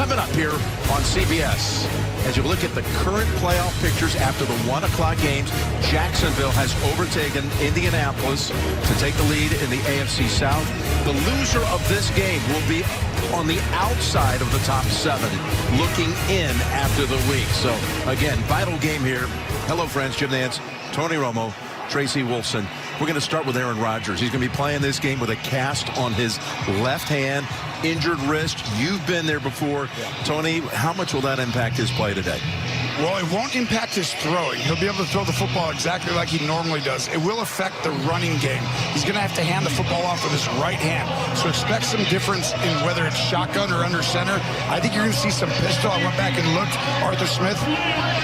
Coming up here on CBS, as you look at the current playoff pictures after the 1 o'clock games, Jacksonville has overtaken Indianapolis to take the lead in the AFC South. The loser of this game will be on the outside of the top 7, looking in after the week. So, again, vital game here. Hello, friends. Jim Nance, Tony Romo, Tracy Wolfson. We're going to start with Aaron Rodgers. He's going to be playing this game with a cast on his left hand, injured wrist. You've been there before. Yeah. Tony, how much will that impact his play today? Well, it won't impact his throwing. He'll be able to throw the football exactly like he normally does. It will affect the running game. He's going to have to hand the football off with his right hand. So expect some difference in whether it's shotgun or under center. I think you're going to see some pistol. I went back and looked. Arthur Smith,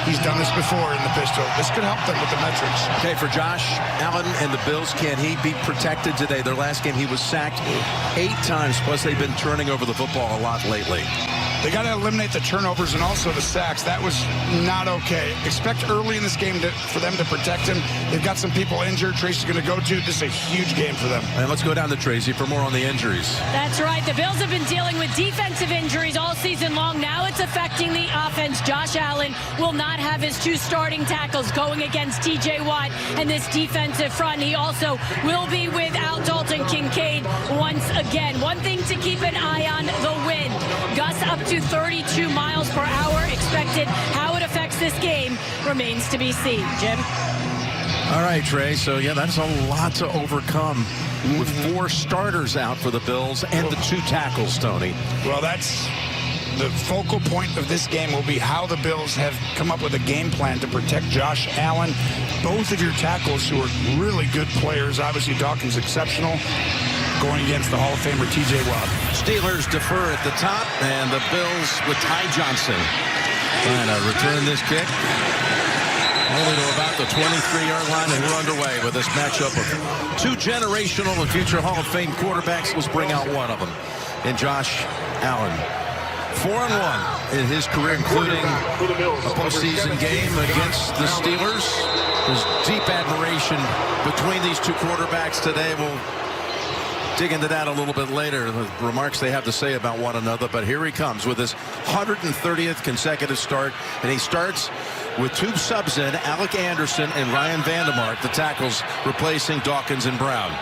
he's done this before in the pistol. This could help them with the metrics. Okay, for Josh Allen and the Bills, can he be protected today? Their last game, he was sacked 8 times, plus they've been turning over the football a lot lately. They got to eliminate the turnovers and also the sacks. That was not okay. Expect early in this game for them to protect him. They've got some people injured. Tracy's going to go to. This is a huge game for them. And let's go down to Tracy for more on the injuries. That's right. The Bills have been dealing with defensive injuries all season long. Now it's affecting the offense. Josh Allen will not have his 2 starting tackles going against T.J. Watt and this defensive front. He also will be without Dalton Kincaid once again. One thing to keep an eye on, the wind. Gusts up to 32 miles per hour expected. How it affects this game remains to be seen. Jim? All right, Trey. So, yeah, that's a lot to overcome with 4 starters out for the Bills and the 2 tackles, Tony. Well, that's the focal point of this game will be how the Bills have come up with a game plan to protect Josh Allen. Both of your tackles who are really good players. Obviously, Dawkins exceptional. Going against the Hall of Famer T.J. Watt. Steelers defer at the top, and the Bills with Ty Johnson trying to return this kick. Only to about the 23-yard line, and we're underway with this matchup of 2 generational and future Hall of Fame quarterbacks. Let's bring out one of them in Josh Allen. 4-1 in his career, including a postseason game against the Steelers. There's deep admiration between these 2 quarterbacks today. We'll dig into that a little bit later, the remarks they have to say about one another. But here he comes with his 130th consecutive start, and he starts with 2 subs in, Alec Anderson and Ryan Vandermark, the tackles replacing Dawkins and Brown.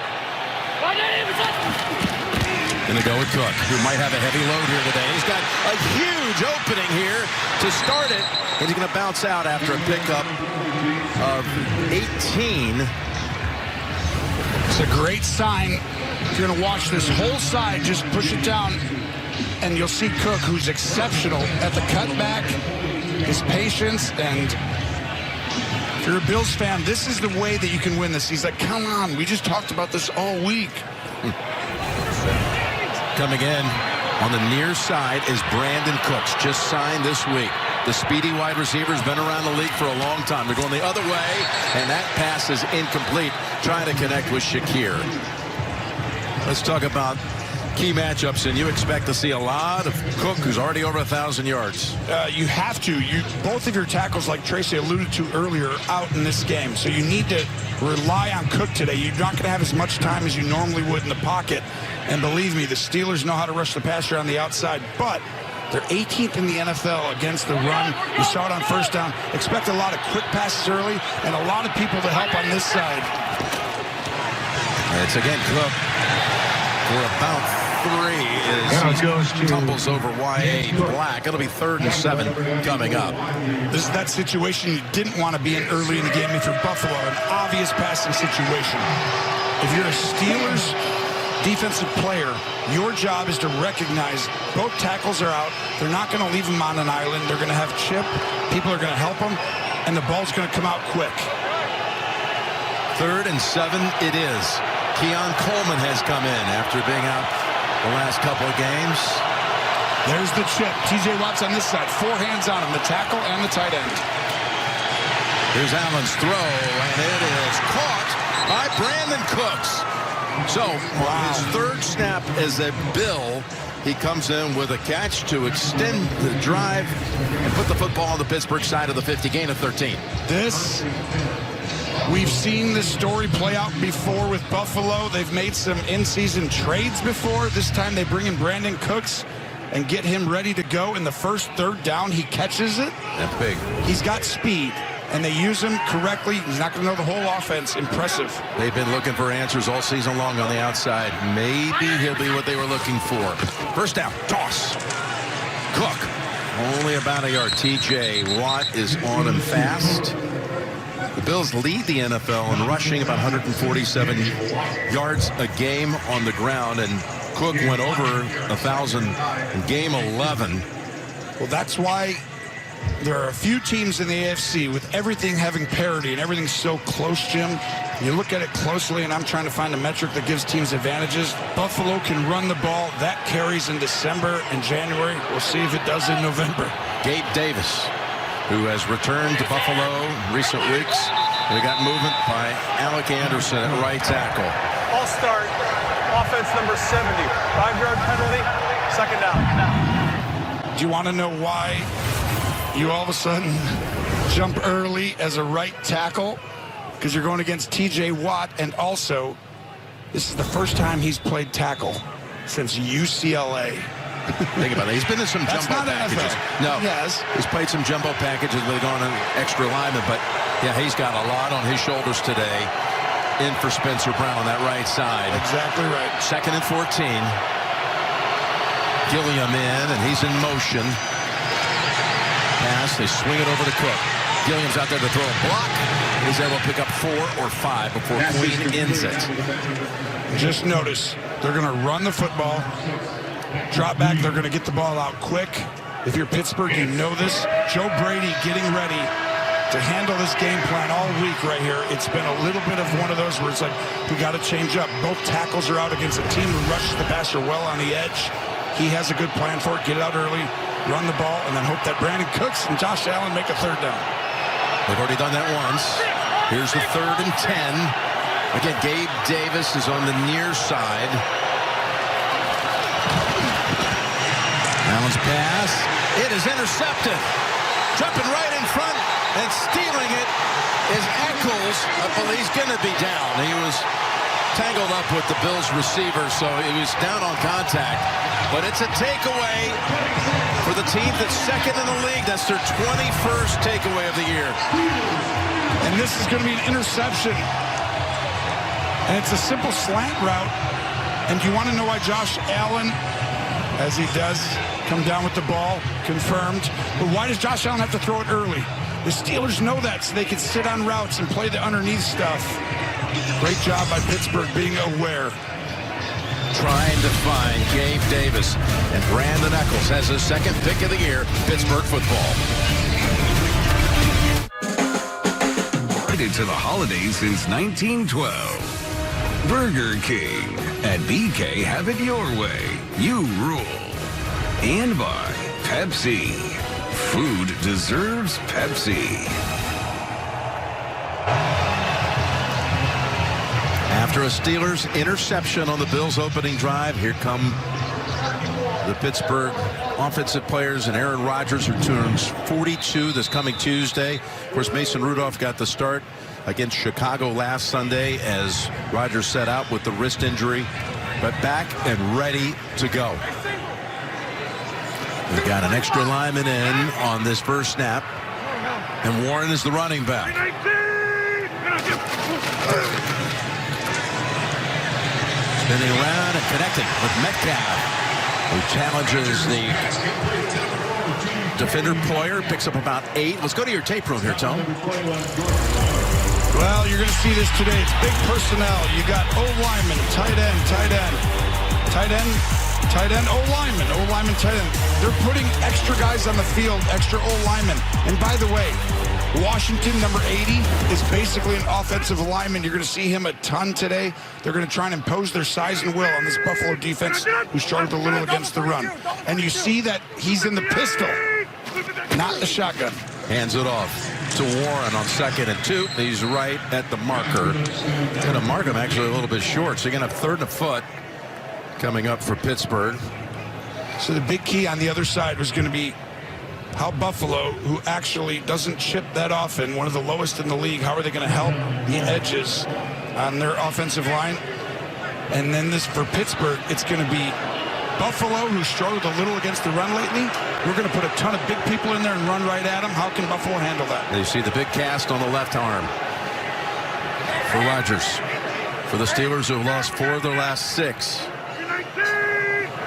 Going to go with Cook, who might have a heavy load here today. He's got a huge opening here to start it, and he's going to bounce out after a pickup of 18. It's a great sign. If you're going to watch this whole side, just push it down, and you'll see Cook, who's exceptional at the cutback, his patience, and if you're a Bills fan, this is the way that you can win this. He's like, come on, we just talked about this all week. Coming in on the near side is Brandon Cooks, just signed this week. The speedy wide receiver's been around the league for a long time. They're going the other way, and that pass is incomplete, trying to connect with Shakir. Let's talk about key matchups, and you expect to see a lot of Cook, who's already over 1,000 yards. You have to. Both of your tackles, like Tracy alluded to earlier, are out in this game. So you need to rely on Cook today. You're not going to have as much time as you normally would in the pocket. And believe me, the Steelers know how to rush the passer on the outside, but they're 18th in the NFL against the run. You saw it on first down. Expect a lot of quick passes early and a lot of people to help on this side. It's again Cook for about 3 as he tumbles over Y.A. Black. It'll be 3rd and 7 coming up. This is that situation you didn't want to be in early in the game if you're Buffalo, an obvious passing situation. If you're a Steelers defensive player, your job is to recognize both tackles are out. They're not going to leave them on an island. They're going to have chip. People are going to help them, and the ball's going to come out quick. 3rd and 7 it is. Keon Coleman has come in after being out the last couple of games. There's the chip. T.J. Watt's on this side. 4 hands on him, the tackle and the tight end. Here's Allen's throw, and it is caught by Brandon Cooks. So, his 3rd snap as a Bill, he comes in with a catch to extend the drive and put the football on the Pittsburgh side of the 50, gain of 13. We've seen this story play out before with Buffalo. They've made some in-season trades before. This time they bring in Brandon Cooks. and get him ready to go in the first third down, he catches it. That's big. He's got speed, and they use him correctly. He's not going to know the whole offense. Impressive. They've been looking for answers all season long on the outside. Maybe he'll be what they were looking for. First down, toss. Cook, only about a yard. TJ Watt is on him fast. The Bills lead the NFL in rushing, about 147 yards a game on the ground, and Cook went over 1,000 in game 11. Well, that's why there are a few teams in the AFC with everything having parity and everything so close, Jim. You look at it closely, and I'm trying to find a metric that gives teams advantages. Buffalo can run the ball. That carries in December and January. We'll see if it does in November. Gabe Davis, who has returned to Buffalo in recent weeks. We got movement by Alec Anderson at right tackle. All start. Offense number 70. 5-yard penalty. Second down. Do you want to know why you all of a sudden jump early as a right tackle? Because you're going against TJ Watt, and also this is the first time he's played tackle since UCLA. Think about it. He's been in some jumbo packages. No, yes, he's played some jumbo packages with going on extra lineman, but yeah, he's got a lot on his shoulders today. In for Spencer Brown on that right side. Exactly right. 2nd and 14. Gilliam in, and he's in motion. Pass, they swing it over to Cook. Gilliam's out there to throw a block. He's able to pick up 4 or 5 before Queen ends it. Just notice, they're going to run the football. Drop back, they're going to get the ball out quick. If you're Pittsburgh, you know this. Joe Brady getting ready to handle this game plan all week right here. It's been a little bit of one of those where it's like, we got to change up. Both tackles are out against a team who rushes the passer well on the edge. He has a good plan for it. Get it out early, run the ball, and then hope that Brandon Cooks and Josh Allen make a third down. They've already done that once. Here's the 3rd and 10. Again, Gabe Davis is on the near side. Allen's pass. It is intercepted. Jumping right in front and stealing it is Eccles. I believe he's going to be down. He was tangled up with the Bills receiver, so he was down on contact. But it's a takeaway for the team that's 2nd in the league. That's their 21st takeaway of the year. And this is going to be an interception. And it's a simple slant route. And do you want to know why Josh Allen, as he does, come down with the ball, confirmed. But why does Josh Allen have to throw it early? The Steelers know that, so they can sit on routes and play the underneath stuff. Great job by Pittsburgh being aware. Trying to find Gabe Davis. And Brandon Eccles has his 2nd pick of the year, Pittsburgh football. To the holidays since 1912. Burger King. At BK, have it your way. You rule. And by Pepsi. Food deserves Pepsi. After a Steelers interception on the Bills' opening drive, here come the Pittsburgh offensive players and Aaron Rodgers, who turns 42 this coming Tuesday. Of course, Mason Rudolph got the start against Chicago last Sunday as Rodgers set out with the wrist injury, but back and ready to go. We've got an extra lineman in on this first snap, and Warren is the running back. Spinning around and connecting with Metcalf, who challenges the defender Poyer, picks up about 8. Let's go to your tape room here, Tom. Well, you're going to see this today. It's big personnel. You got O-lineman, tight end, O-lineman, tight end. They're putting extra guys on the field, extra O-linemen. And by the way, Washington, number 80, is basically an offensive lineman. You're going to see him a ton today. They're going to try and impose their size and will on this Buffalo defense, who struggled a little against the run. And you see that he's in the pistol, not the shotgun. Hands it off to Warren on 2nd and 2. He's right at the marker. Going to mark him actually a little bit short, so you're going to have 3rd and a foot coming up for Pittsburgh. So the big key on the other side was going to be how Buffalo, who actually doesn't chip that often, one of the lowest in the league, how are they going to help the edges on their offensive line? And then this for Pittsburgh, it's going to be Buffalo, who struggled a little against the run lately, we're going to put a ton of big people in there and run right at them. How can Buffalo handle that? You see the big cast on the left arm for Rodgers. For the Steelers, who have lost 4 of their last 6.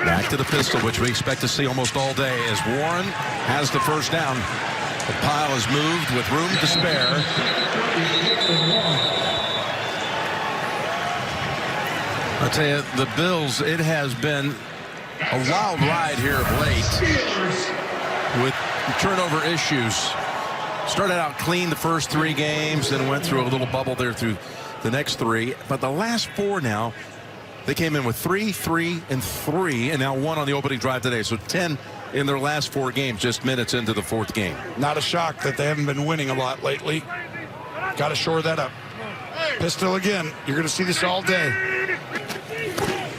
Back to the pistol, which we expect to see almost all day, as Warren has the first down. The pile is moved with room to spare. I'll tell you, the Bills, it has been a wild ride here of late with turnover issues. Started out clean the first 3 games, then went through a little bubble there through the next 3. But the last 4 now, they came in with 3, 3, and 3, and now 1 on the opening drive today. So 10 in their last 4 games, just minutes into the 4th game. Not a shock that they haven't been winning a lot lately. Got to shore that up. Pistol again. You're going to see this all day.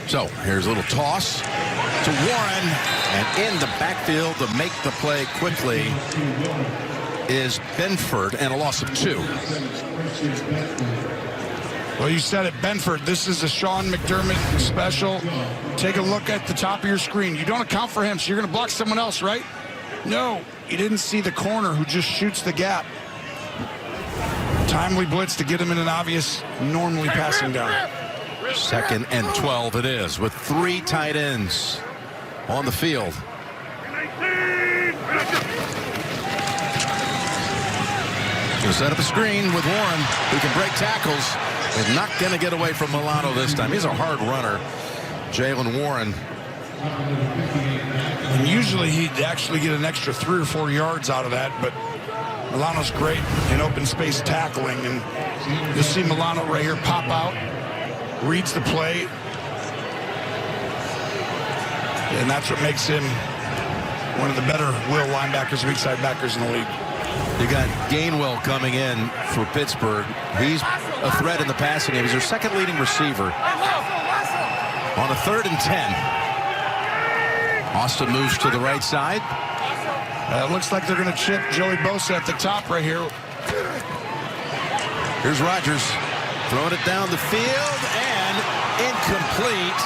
So here's a little toss to Warren, and in the backfield to make the play quickly is Benford, and a loss of 2. Well, you said it, Benford. This is a Sean McDermott special. Take a look at the top of your screen. You don't account for him, so you're going to block someone else, right? No, you didn't see the corner who just shoots the gap. Timely blitz to get him in an obvious, normally passing down. 2nd and 12 it is, with 3 tight ends on the field. Gonna set up a screen with Warren, who can break tackles. Is not going to get away from Milano this time. He's a hard runner, Jaylen Warren. And usually he'd actually get an extra 3 or 4 yards out of that, but Milano's great in open space tackling, and you'll see Milano right here pop out, reads the play, and that's what makes him one of the better will linebackers, weak side backers in the league. You got Gainwell coming in for Pittsburgh. He's a threat in the passing game. He's their 2nd leading receiver. On a 3rd and 10. Austin moves to the right side. It looks like they're going to chip Joey Bosa at the top right here. Here's Rodgers throwing it down the field, and incomplete.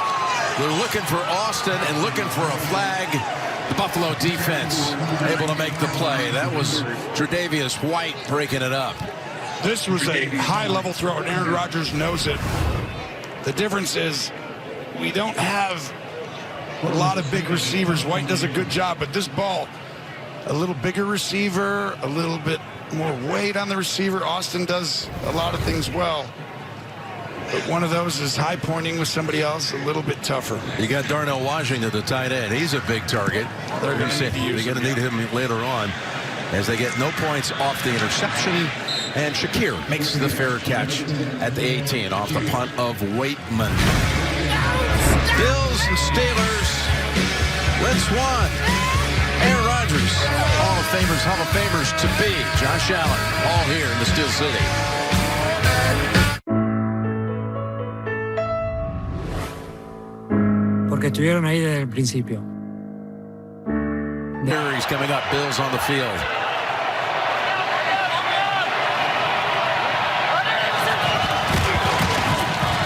They're looking for Austin and looking for a flag. The Buffalo defense able to make the play. That was Tre'Davious White breaking it up. This was a high-level throw, and Aaron Rodgers knows it. The difference is we don't have a lot of big receivers. White does a good job, but this ball, a little bigger receiver, a little bit more weight on the receiver. Austin does a lot of things well. But one of those is high pointing with somebody else, a little bit tougher. You got Darnell Washington, the tight end. He's a big target. They're going to need him later on as they get no points off the interception. And Shakir makes the fair catch at the 18 off the punt of Waitman. Bills and Steelers. Wins 1. Aaron Rodgers, Hall of Famers to be. Josh Allen, all here in the Steel City. Porque estuvieron ahí desde el principio. He's coming up, Bills on the field.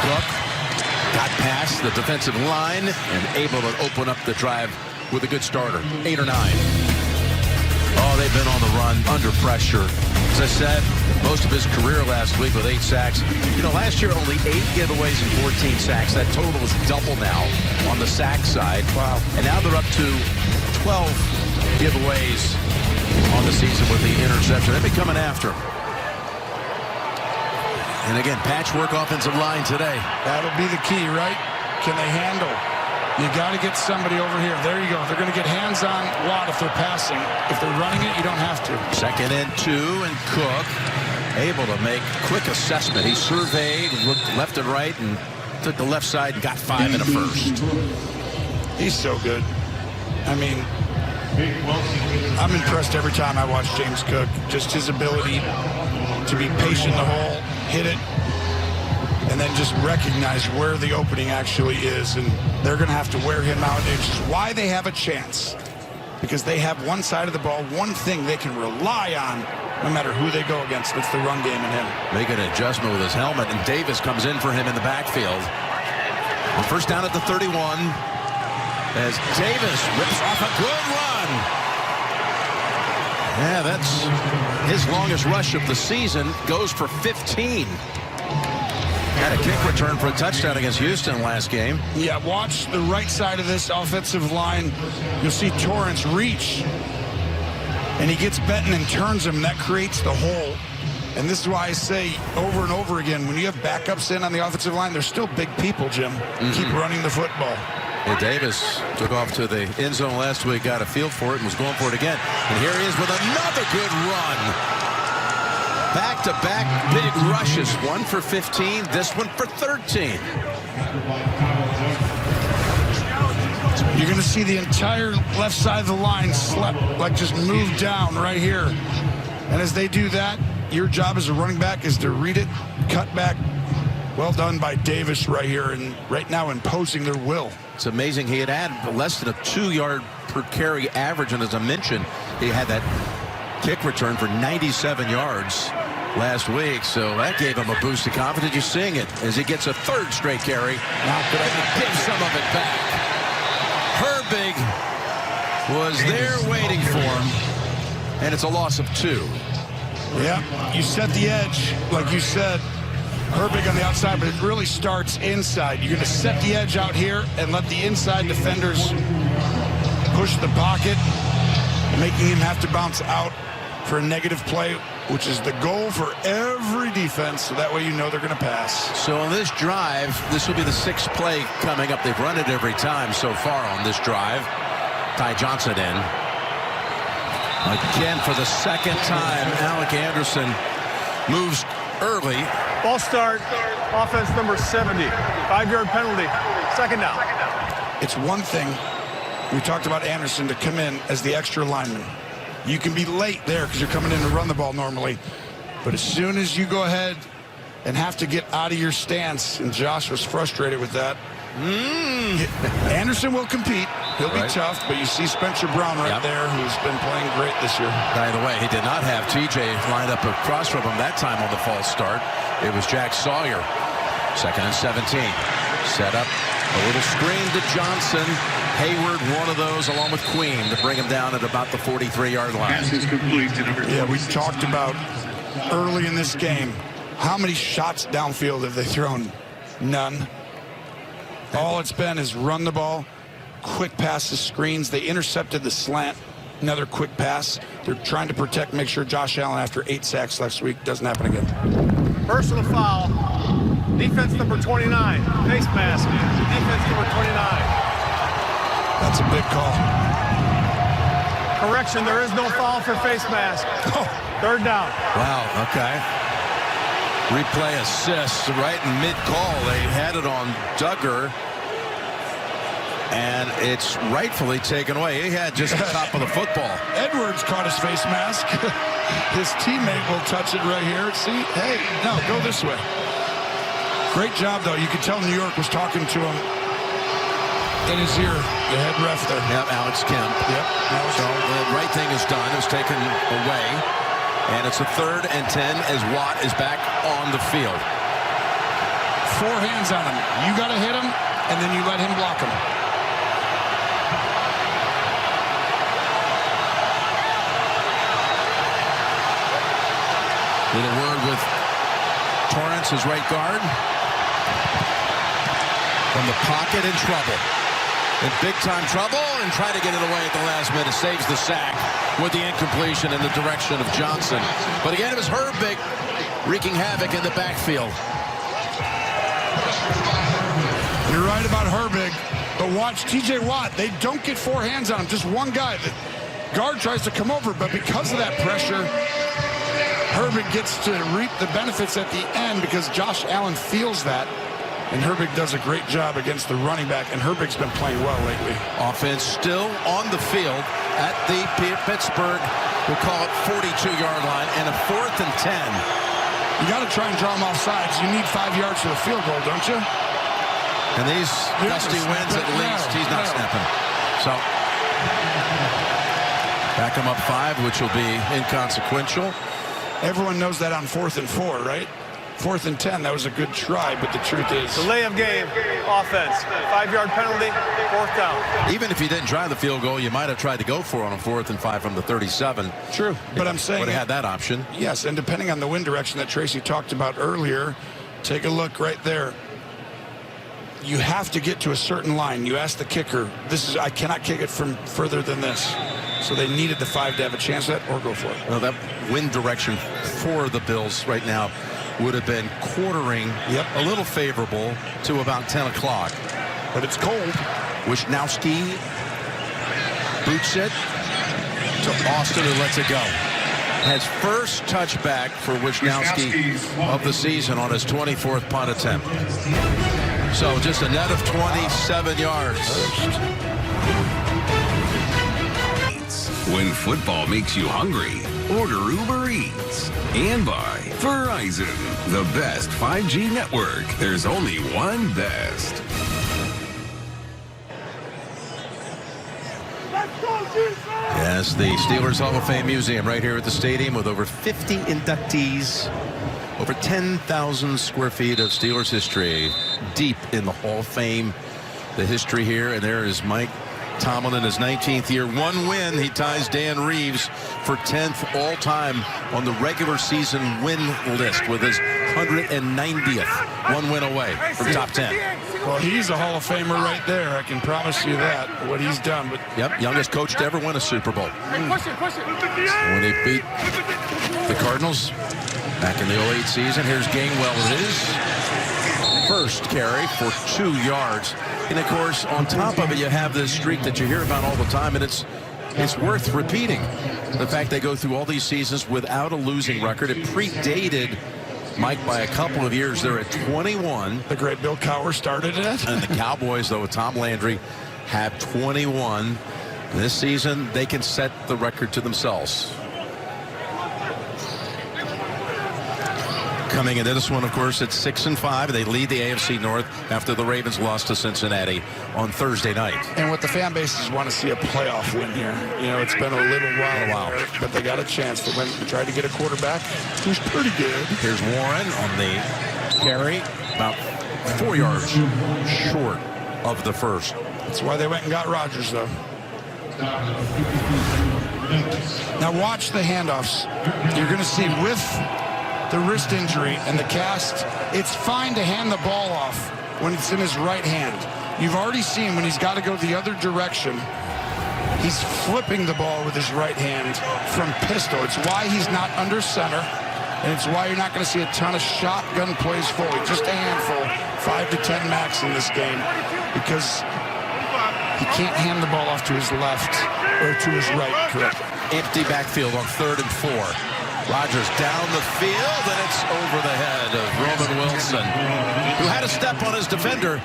Cook got past the defensive line and able to open up the drive with a good starter. 8 or 9. Oh, they've been on the run, under pressure. As I said, most of his career last week with 8 sacks. You know, last year only 8 giveaways and 14 sacks. That total is double now on the sack side. Wow. And now they're up to 12 giveaways on the season with the interception. They've been coming after him. And again, patchwork offensive line today. That'll be the key, right? Can they handle? You got to get somebody over here. There you go. They're going to get hands on Watt if they're passing. If they're running it, you don't have to. 2nd and 2, and Cook able to make quick assessment. He surveyed, looked left and right, and took the left side and got 5 in a first. He's so good. I mean, I'm impressed every time I watch James Cook. Just his ability to be patient in the hole, hit it, and then just recognize where the opening actually is. And they're going to have to wear him out, which is why they have a chance. Because they have one side of the ball, one thing they can rely on no matter who they go against. It's the run game in him. Making an adjustment with his helmet, and Davis comes in for him in the backfield. And first down at the 31. as Davis rips off a good run. Yeah, that's his longest rush of the season. Goes for 15. Had a kick return for a touchdown against Houston last game. Yeah, watch the right side of this offensive line. You'll see Torrance reach, and he gets Benton and turns him. That creates the hole. And this is why I say over and over again, when you have backups in on the offensive line, they're still big people, Jim. Keep running the football. Yeah, Davis took off to the end zone last week, got a feel for it, and was going for it again. And here he is with another good run. Back-to-back big rushes. One for 15, this one for 13. You're going to see the entire left side of the line just move down right here. And as they do that, your job as a running back is to read it, cut back. Well done by Davis right here, and right now imposing their will. It's amazing he had less than a 2-yard per carry average, and as I mentioned, he had that kick return for 97 yards last week, so that gave him a boost of confidence. You're seeing it as he gets a third straight carry. Now give some of it back. Herbig was there waiting for him, and it's a loss of 2. Yeah, you set the edge, like you said. Herbig on the outside, but it really starts inside. You're going to set the edge out here and let the inside defenders push the pocket, making him have to bounce out for a negative play, which is the goal for every defense, so that way you know they're going to pass. So on this drive, this will be the 6th play coming up. They've run it every time so far on this drive. Ty Johnson in. Again, for the second time, Alec Anderson moves early. Ball start, offense number 70. 5-yard penalty, second down. It's one thing, we talked about Anderson, to come in as the extra lineman. You can be late there because you're coming in to run the ball normally. But as soon as you go ahead and have to get out of your stance, and Josh was frustrated with that, Anderson will compete. He'll be tough, but you see Spencer Brown right there, who's been playing great this year. By the way, he did not have TJ lined up across from him that time on the false start. It was Jack Sawyer. 2nd and 17. Set up a little screen to Johnson. Hayward, one of those, along with Queen, to bring him down at about the 43-yard line. Pass is complete to number 26. Yeah, we talked about early in this game, how many shots downfield have they thrown? None. All it's been is run the ball, quick passes, screens. They intercepted the slant, another quick pass. They're trying to protect, make sure Josh Allen, after 8 sacks last week, doesn't happen again. Personal foul. Defense number 29. Face mask. Defense number 29. That's a big call. Correction, there is no foul for face mask. 3rd down. Wow, okay. Replay assist right in mid-call. They had it on Duggar, and it's rightfully taken away. He had just the top of the football. Edwards caught his face mask. His teammate will touch it right here. See? Hey, no, go this way. Great job, though. You could tell New York was talking to him in his ear, the head ref there. Yep, Alex Kemp. Yep. So the right thing is done. It was taken away. And it's a 3rd and 10 as Watt is back on the field. 4 hands on him. You got to hit him, and then you let him block him. Little word with Torrance, his right guard. From the pocket, in trouble. In big-time trouble, and try to get it away at the last minute. Saves the sack with the incompletion in the direction of Johnson. But again, it was Herbig wreaking havoc in the backfield. You're right about Herbig, but watch T.J. Watt. They don't get 4 hands on him, just one guy. The guard tries to come over, but because of that pressure, Herbig gets to reap the benefits at the end because Josh Allen feels that. And Herbig does a great job against the running back, and Herbig's been playing well lately. Offense still on the field at the Pittsburgh, we'll call it 42-yard line, and a 4th and 10. You got to try and draw them off sides. You need 5 yards for the field goal, don't you? And these gusty winds at least, he's not snapping. So, back him up 5, which will be inconsequential. Everyone knows that on 4th and 4, right? 4th and 10, that was a good try, but the truth is... Delay of game, offense, 5-yard penalty, 4th down. Even if you didn't try the field goal, you might have tried to go for it on 4th and 5 from the 37. True, but I'm saying... Would have had that option. Yes, and depending on the wind direction that Tracy talked about earlier, take a look right there. You have to get to a certain line. You ask the kicker, I cannot kick it from further than this. So they needed the 5 to have a chance at or go for it. Well, that wind direction for the Bills right now would have been quartering a little favorable to about 10 o'clock. But it's cold. Wisnowski boots it to Austin, who lets it go. Has first touchback for Wisnowski of the season on his 24th punt attempt. So just a net of 27 yards. When football makes you hungry, order Uber Eats. And by Verizon, the best 5G network. There's only one best. Yes, the Steelers Hall of Fame Museum right here at the stadium with over 50 inductees. Over 10,000 square feet of Steelers history deep in the Hall of Fame. The history here, and there is Mike Tomlin in his 19th year. 1 win. He ties Dan Reeves for 10th all-time on the regular season win list with his 190th. 1 win away from top 10. Well, he's a Hall of Famer right there. I can promise you that, what he's done. But yep, youngest coach to ever win a Super Bowl. When he beat the Cardinals back in the 08 season. Here's Gainwell with his first carry for 2 yards. And, of course, on top of it, you have this streak that you hear about all the time, and it's worth repeating. The fact they go through all these seasons without a losing record. It predated Mike by a couple of years. They're at 21. The great Bill Cowher started it. And the Cowboys, though, with Tom Landry, have 21. This season, they can set the record to themselves. Coming into this one, of course, it's 6-5. They lead the AFC North after the Ravens lost to Cincinnati on Thursday night. And what the fan bases want to see a playoff win here. You know, it's been a little while, but they got a chance. They went and tried to get a quarterback who's pretty good. Here's Warren on the carry, about 4 yards short of the first. That's why they went and got Rodgers, though. Now watch the handoffs. You're going to see with the wrist injury and the cast, it's fine to hand the ball off when it's in his right hand. You've already seen when he's got to go the other direction, he's flipping the ball with his right hand from pistol. It's why he's not under center, and it's why you're not going to see a ton of shotgun plays forward. Just a handful, 5 to 10 max in this game, because he can't hand the ball off to his left or to his right, correct? Empty backfield on 3rd and 4. Rodgers down the field, and it's over the head of Roman Wilson, who had a step on his defender.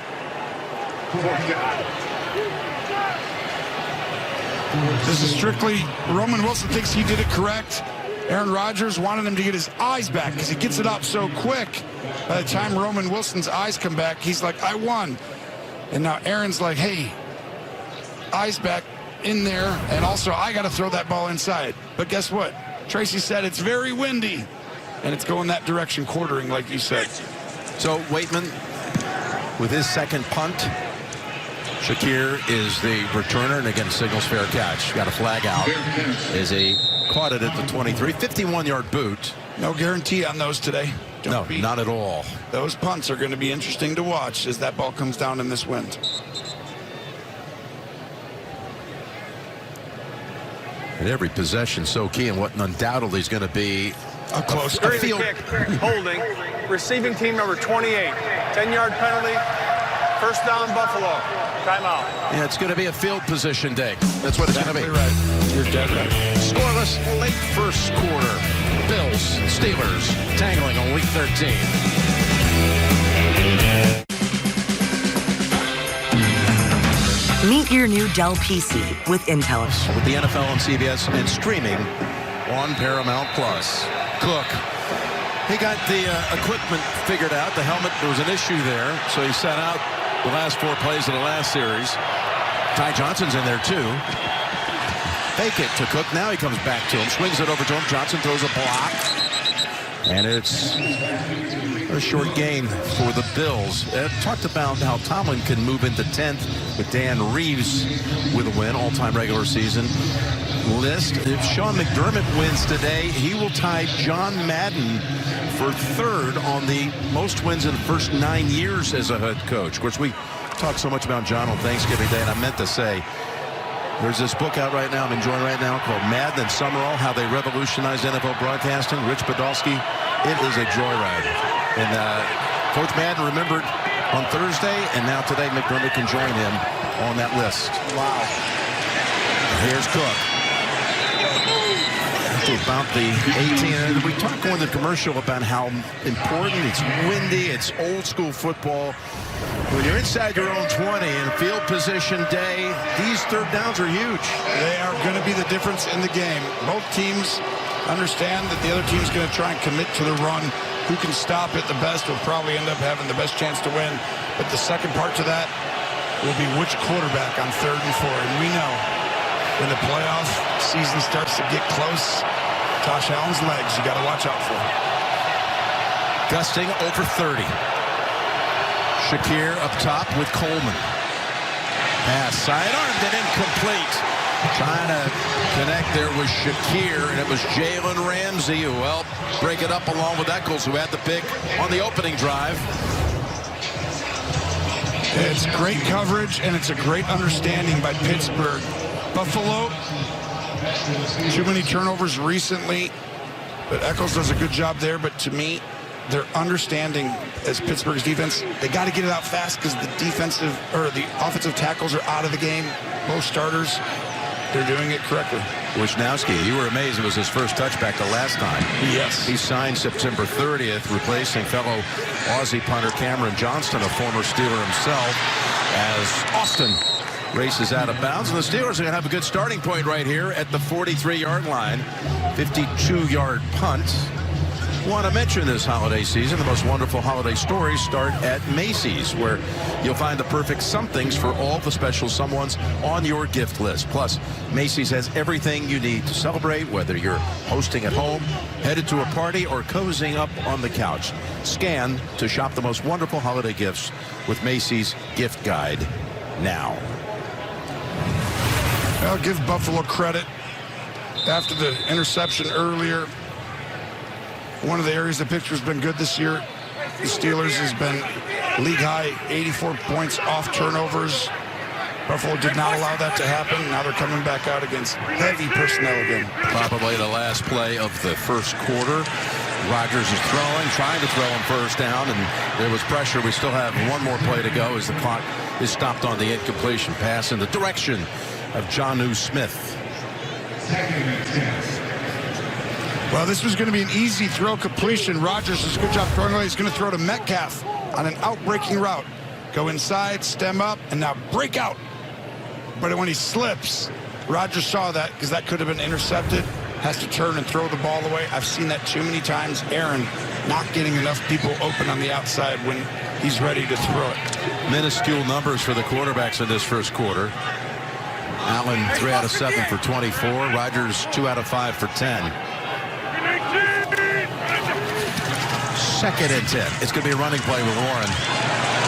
This is strictly, Roman Wilson thinks he did it correct. Aaron Rodgers wanted him to get his eyes back because he gets it out so quick. By the time Roman Wilson's eyes come back, he's like, I won. And now Aaron's like, hey, eyes back in there, and also I got to throw that ball inside. But guess what? Tracy said it's very windy, and it's going that direction, quartering, like you said. So Waitman with his second punt. Shakir is the returner, and again signals fair catch. Got a flag out as he caught it at the 23. 51-yard boot. No guarantee on those today. No, not at all. Those punts are going to be interesting to watch as that ball comes down in this wind. And every possession so key, and what undoubtedly is going to be a close field. Kick, holding, receiving team number 28. 10-yard penalty, first down Buffalo. Timeout. Yeah, it's going to be a field position day. That's what it's going to be. Right. You're dead right. Scoreless late first quarter. Bills, Steelers, tangling on week 13. Meet your new Dell PC with Intel. With the NFL on CBS and streaming on Paramount Plus. Cook, he got the equipment figured out. The helmet, there was an issue there, so he sat out the last 4 plays of the last series. Ty Johnson's in there too. Fake it to Cook. Now he comes back to him, swings it over to him. Johnson throws a block. And it's a short gain for the Bills. Talked about how Tomlin can move into 10th with Dan Reeves with a win, all-time regular season list. If Sean McDermott wins today, he will tie John Madden for 3rd on the most wins in the first 9 years as a head coach. Of course, we talk so much about John on Thanksgiving Day, and I meant to say, there's this book out right now I'm enjoying right now called Madden and Summerall, How They Revolutionized NFL Broadcasting. Rich Podolsky. It is a joyride. And Coach Madden remembered on Thursday, and now today McDermott can join him on that list. Wow. Here's Cook. To about the 18. And we talked on the commercial about how important it's windy, it's old school football. When you're inside your own 20 in field position day, these third downs are huge. They are going to be the difference in the game. Both teams understand that the other team's going to try and commit to the run. Who can stop it the best will probably end up having the best chance to win. But the second part to that will be which quarterback on 3rd and 4. And we know when the playoff season starts to get close, Josh Allen's legs you got to watch out for. Gusting over 30. Shakir up top with Coleman. Pass sidearmed and incomplete. Trying to connect there was Shakir, and it was Jalen Ramsey who helped break it up along with Eccles, who had the pick on the opening drive. It's great coverage, and it's a great understanding by Pittsburgh. Buffalo, too many turnovers recently, but Eccles does a good job there. But to me, their understanding as Pittsburgh's defense, they got to get it out fast because the offensive tackles are out of the game. Both starters, they're doing it correctly. Wisnowski, you were amazed it was his first touchback the last time. Yes. He signed September 30th, replacing fellow Aussie punter Cameron Johnston, a former Steeler himself, as Austin races out of bounds. And the Steelers are going to have a good starting point right here at the 43-yard line. 52-yard punt. Want to mention this holiday season, the most wonderful holiday stories start at Macy's, where you'll find the perfect somethings for all the special someones on your gift list. Plus, Macy's has everything you need to celebrate, whether you're hosting at home, headed to a party, or cozying up on the couch. Scan to shop the most wonderful holiday gifts with Macy's Gift Guide now. I'll give Buffalo credit. After the interception earlier, one of the areas the picture's been good this year. The Steelers has been league high 84 points off turnovers. Buffalo did not allow that to happen. Now they're coming back out against heavy personnel again. Probably the last play of the first quarter. Rodgers is trying to throw him first down, and there was pressure. We still have one more play to go as the clock is stopped on the incompletion pass in the direction of Jonnu Smith. Well, this was going to be an easy throw completion. Rodgers does a good job throwing away. He's going to throw to Metcalf on an out-breaking route. Go inside, stem up, and now break out. But when he slips, Rodgers saw that because that could have been intercepted. Has to turn and throw the ball away. I've seen that too many times. Aaron not getting enough people open on the outside when he's ready to throw it. Minuscule numbers for the quarterbacks in this first quarter. Allen 3 out of 7 for 24. Rodgers 2 out of 5 for 10. 2nd and 10. It's going to be a running play with Warren.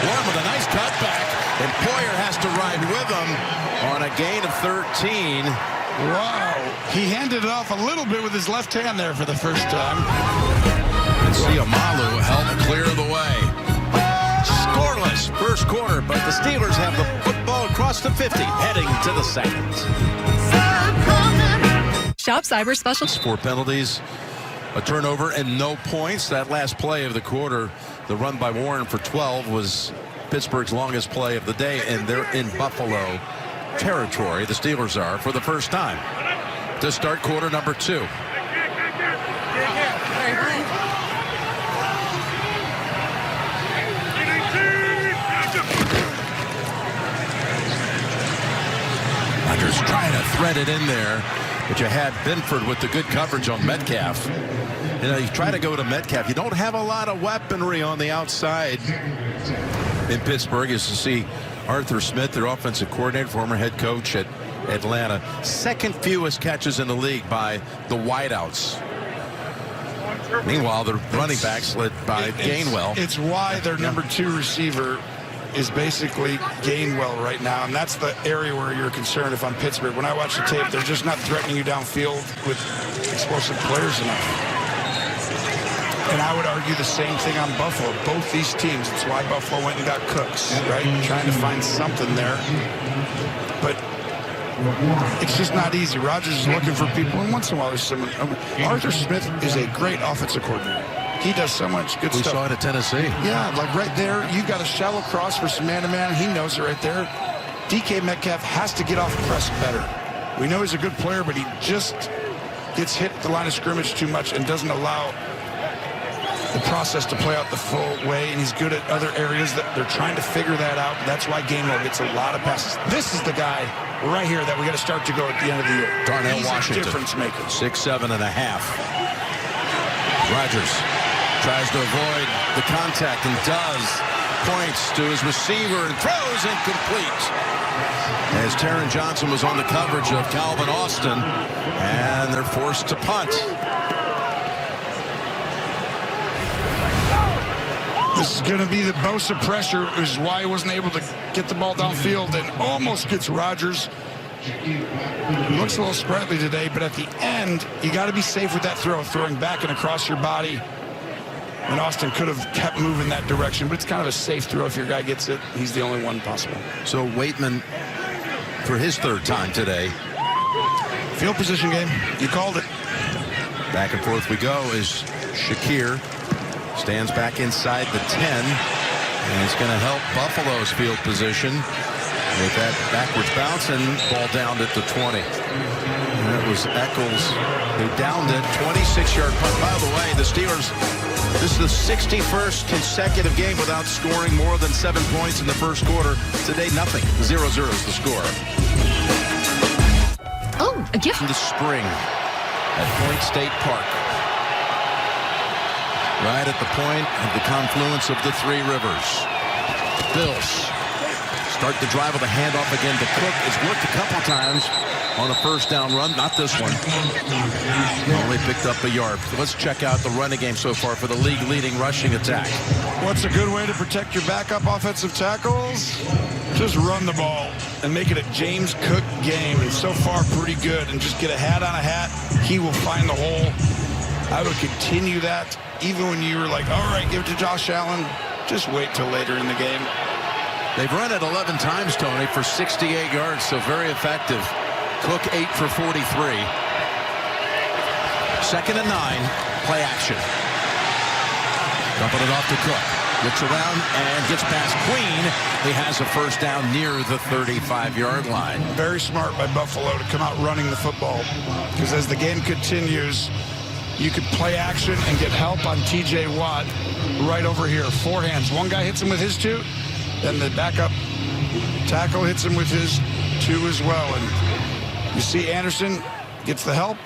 Warren with a nice cutback, and Poyer has to ride with him on a gain of 13. Wow. He handed it off a little bit with his left hand there for the first time. And Siamalu helped clear the way. Scoreless first quarter, but the Steelers have the football across the 50, heading to the second. Shop Cyber Specials. 4 penalties, a turnover, and no points. That last play of the quarter, the run by Warren for 12, was Pittsburgh's longest play of the day, and they're in Buffalo territory. The Steelers are for the first time to start quarter number 2. Rodgers trying to thread it in there, but you had Benford with the good coverage on Metcalf. You know, you try to go to Metcalf. You don't have a lot of weaponry on the outside in Pittsburgh. As you see Arthur Smith, their offensive coordinator, former head coach at Atlanta. 2nd fewest catches in the league by the wideouts. Meanwhile, the running backs led by Gainwell. It's why their number 2 receiver is basically Gainwell right now, and that's the area where you're concerned if I'm Pittsburgh. When I watch the tape, they're just not threatening you downfield with explosive players enough. And I would argue the same thing on Buffalo. Both these teams, it's why Buffalo went and got Cooks, right? Trying to find something there. But it's just not easy. Rodgers is looking for people, and once in a while there's someone. Arthur Smith is a great offensive coordinator. He does so much good stuff. We saw it at Tennessee. Yeah, like right there, you've got a shallow cross for some man-to-man. He knows it right there. DK Metcalf has to get off press better. We know he's a good player, but he just gets hit at the line of scrimmage too much and doesn't allow the process to play out the full way, and he's good at other areas that they're trying to figure that out. That's why Gainwell gets a lot of passes. This is the guy right here that we got to start to go at the end of the year. Darnell He's Washington, a difference maker. 6'7.5". Rodgers tries to avoid the contact and does. Points to his receiver and throws incomplete. As Taron Johnson was on the coverage of Calvin Austin, and they're forced to punt. This is going to be the Bosa pressure, which is why he wasn't able to get the ball downfield and almost gets Rodgers. He looks a little sprightly today, but at the end, you got to be safe with that throw, throwing back and across your body. And Austin could have kept moving that direction, but it's kind of a safe throw if your guy gets it. He's the only one possible. So Waitman, for his 3rd time today. Field position game. You called it. Back and forth we go as Shakir stands back inside the 10, and it's going to help Buffalo's field position with that backwards bounce and ball down at the 20. And that was Eccles who downed it. 26-yard punt. By the way, the Steelers, this is the 61st consecutive game without scoring more than 7 points in the first quarter. Today, nothing. 0-0 is the score. Oh, a gift. In the spring at Point State Park. Right at the point of the confluence of the 3 rivers. Bills start the drive with a handoff again to Cook. It's worked a couple times on a 1st down run. Not this one. Only picked up a yard. Let's check out the running game so far for the league-leading rushing attack. What's a good way to protect your backup offensive tackles? Just run the ball and make it a James Cook game. And so far, pretty good. And just get a hat on a hat. He will find the hole. I would continue that. Even when you were like, all right, give it to Josh Allen, just wait till later in the game. They've run it 11 times, Tony, for 68 yards, so very effective. Cook 8 for 43. 2nd and 9, play action. Dumping it off to Cook. Looks around and gets past Queen. He has a 1st down near the 35-yard line. Very smart by Buffalo to come out running the football, because as the game continues, you could play action and get help on T.J. Watt right over here. 4 hands. One guy hits him with his 2, then the backup tackle hits him with his 2 as well. And you see Anderson gets the help.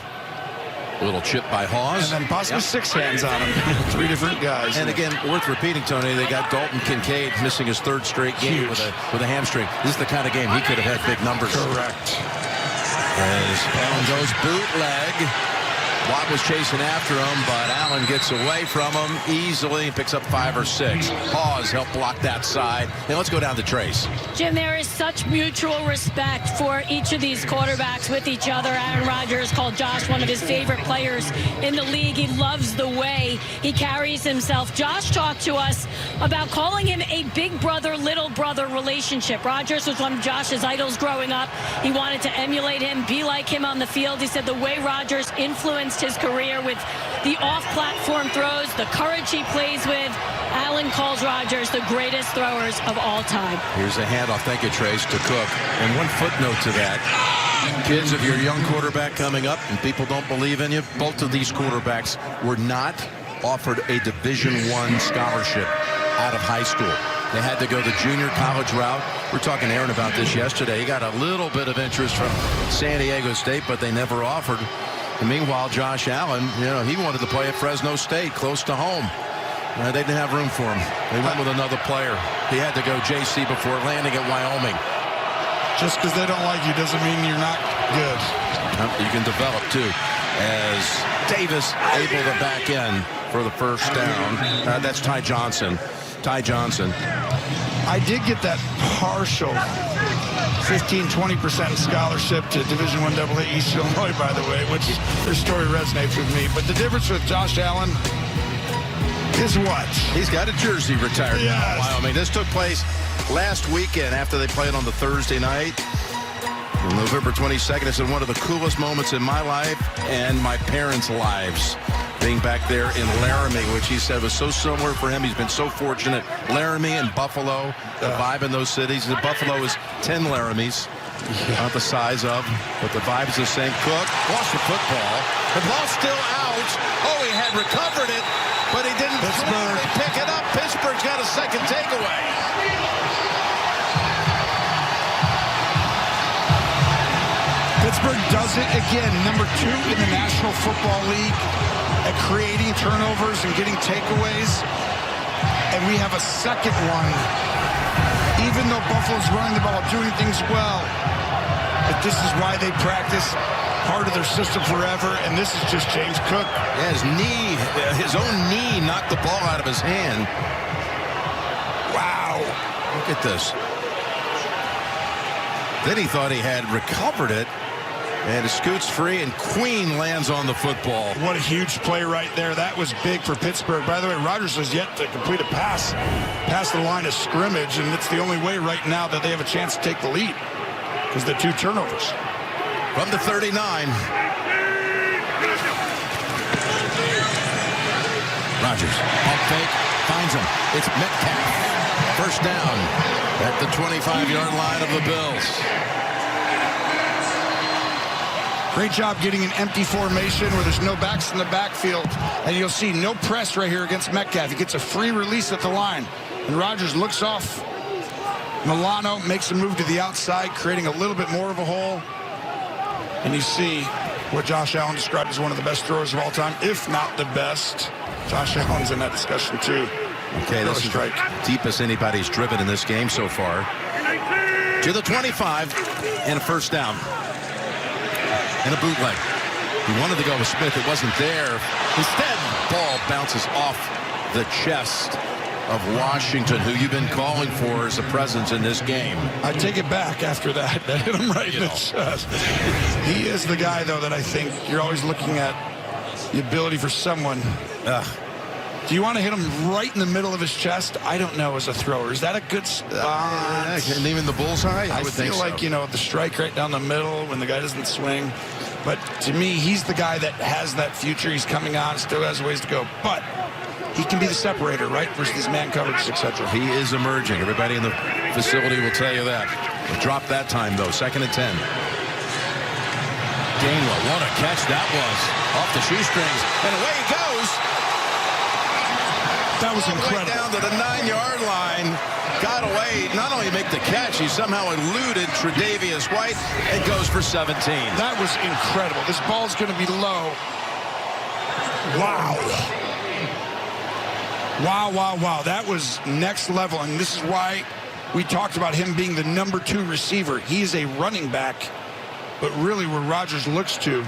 A little chip by Hawes. And then possibly 6 hands on him. 3 different guys. And again, worth repeating, Tony, they got Dalton Kincaid missing his 3rd straight game with a hamstring. This is the kind of game he could have had big numbers. Correct. As Allen goes bootleg. Watt was chasing after him, but Allen gets away from him easily and picks up 5 or 6. Hawes helped block that side. And let's go down to Trace. Jim, there is such mutual respect for each of these quarterbacks with each other. Aaron Rodgers called Josh one of his favorite players in the league. He loves the way he carries himself. Josh talked to us about calling him a big brother, little brother relationship. Rodgers was one of Josh's idols growing up. He wanted to emulate him, be like him on the field. He said the way Rodgers influenced his career with the off-platform throws, the courage he plays with. Allen calls Rodgers the greatest throwers of all time. Here's a handoff, thank you, Trace, to Cook. And one footnote to that. Kids, if you're a young quarterback coming up and people don't believe in you, both of these quarterbacks were not offered a Division I scholarship out of high school. They had to go the junior college route. We're talking to Aaron about this yesterday. He got a little bit of interest from San Diego State, but they never offered. And meanwhile, Josh Allen, he wanted to play at Fresno State, close to home. They didn't have room for him. They went with another player. He had to go JC before landing at Wyoming. Just because they don't like you doesn't mean you're not good. You can develop, too. as Davis able to back in for the first down. That's Ty Johnson. Ty Johnson. I did get that partial 15-20% scholarship to Division I AA East Illinois, by the way, which their story resonates with me. But the difference with Josh Allen is what? He's got a jersey retired now in Wyoming. This took place last weekend after they played on the Thursday night. On November 22nd, it's one of the coolest moments in my life and my parents' lives. Being back there in Laramie, which he said was so similar for him. He's been so fortunate. Laramie and Buffalo, the vibe in those cities. The Buffalo is 10 Laramies, not the size of, but the vibe is the same. Cook lost the football. The ball's still out. Oh, he had recovered it, but he didn't pick it up. Pittsburgh's got a second takeaway. Pittsburgh does it again. Number 2 in the National Football League at creating turnovers and getting takeaways. And we have a second one. Even though Buffalo's running the ball, doing things well. But this is why they practice part of their system forever. And this is just James Cook. Yeah, his own knee knocked the ball out of his hand. Wow. Look at this. Then he thought he had recovered it. And it scoots free, and Queen lands on the football. What a huge play right there. That was big for Pittsburgh. By the way, Rodgers has yet to complete a pass past the line of scrimmage, and it's the only way right now that they have a chance to take the lead because the 2 turnovers. From the 39. Rodgers, pump fake, finds him. It's Metcalf. First down at the 25-yard line of the Bills. Great job getting an empty formation where there's no backs in the backfield. And you'll see no press right here against Metcalf. He gets a free release at the line. And Rodgers looks off. Milano makes a move to the outside, creating a little bit more of a hole. And you see what Josh Allen described as one of the best throwers of all time, if not the best. Josh Allen's in that discussion, too. Okay, this is the deepest anybody's driven in this game so far. To the 25 and a first down. And a bootleg. He wanted to go with Smith. It wasn't there. Instead, ball bounces off the chest of Washington, who you've been calling for as a presence in this game. I take it back after that. That hit him right in the chest. He is the guy, though, that I think you're always looking at the ability for someone. Do you want to hit him right in the middle of his chest? I don't know as a thrower. Is that a good spot? And even the bullseye? I would think feel like, you know, the strike right down the middle when the guy doesn't swing. But to me, he's the guy that has that future. He's coming on, still has ways to go. But he can be the separator, right, versus these man coverage, etc. He is emerging. Everybody in the facility will tell you that. Drop that time, though. 2nd and 10. Gainwell, what a catch that was. Off the shoestrings, and away he goes. That was incredible. Down to the 9-yard line. Got away. Not only make the catch, he somehow eluded Tre'Davious White and goes for 17. That was incredible. This ball's going to be low. Wow. Wow, wow, wow. That was next level. And this is why we talked about him being the number 2 receiver. He's a running back. But really where Rodgers looks to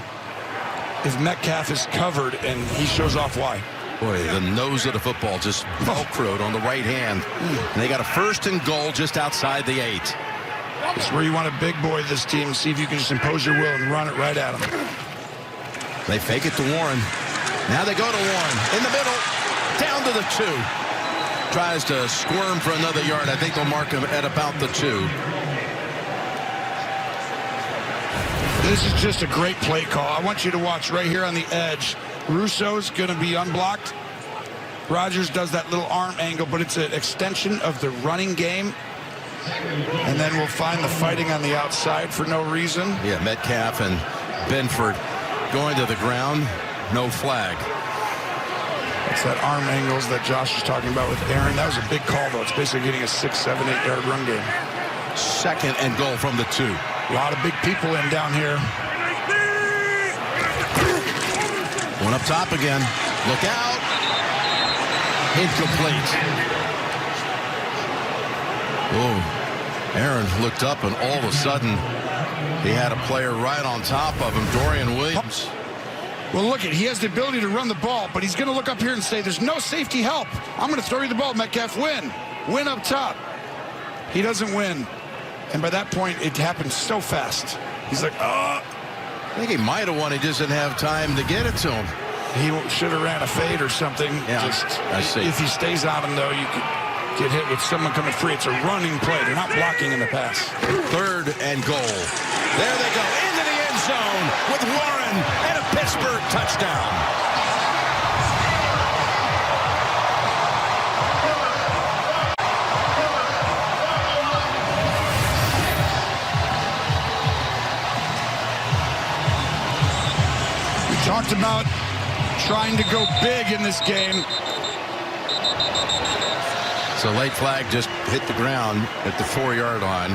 is Metcalf is covered, and he shows off why. Boy, the nose of the football just velcroed on the right hand. And they got a 1st and goal just outside the 8. It's where you want a big boy this team. See if you can just impose your will and run it right at him. They fake it to Warren. Now they go to Warren. In the middle, down to the 2. Tries to squirm for another yard. I think they'll mark him at about the 2. This is just a great play call. I want you to watch right here on the edge. Russo's going to be unblocked. Rodgers does that little arm angle, but it's an extension of the running game. And then we'll find the fighting on the outside for no reason. Yeah, Metcalf and Benford going to the ground. No flag. It's that arm angles that Josh was talking about with Aaron. That was a big call, though. It's basically getting a 6, 7, 8-yard run game. 2nd and goal from the 2. A lot of big people in down here. One up top again. Look out. Incomplete. Oh, Aaron looked up, and all of a sudden, he had a player right on top of him, Dorian Williams. Well, look, he has the ability to run the ball, but he's going to look up here and say, there's no safety help. I'm going to throw you the ball, Metcalf. Win up top. He doesn't win. And by that point, it happens so fast. He's like, oh. I think he might have won. He just didn't have time to get it to him. He should have ran a fade or something. Yeah, I see. If he stays on him, though, you could get hit with someone coming free. It's a running play. They're not blocking in the pass. 3rd and goal. There they go into the end zone with Warren and a Pittsburgh touchdown. Talked about trying to go big in this game. So late flag just hit the ground at the 4-yard line.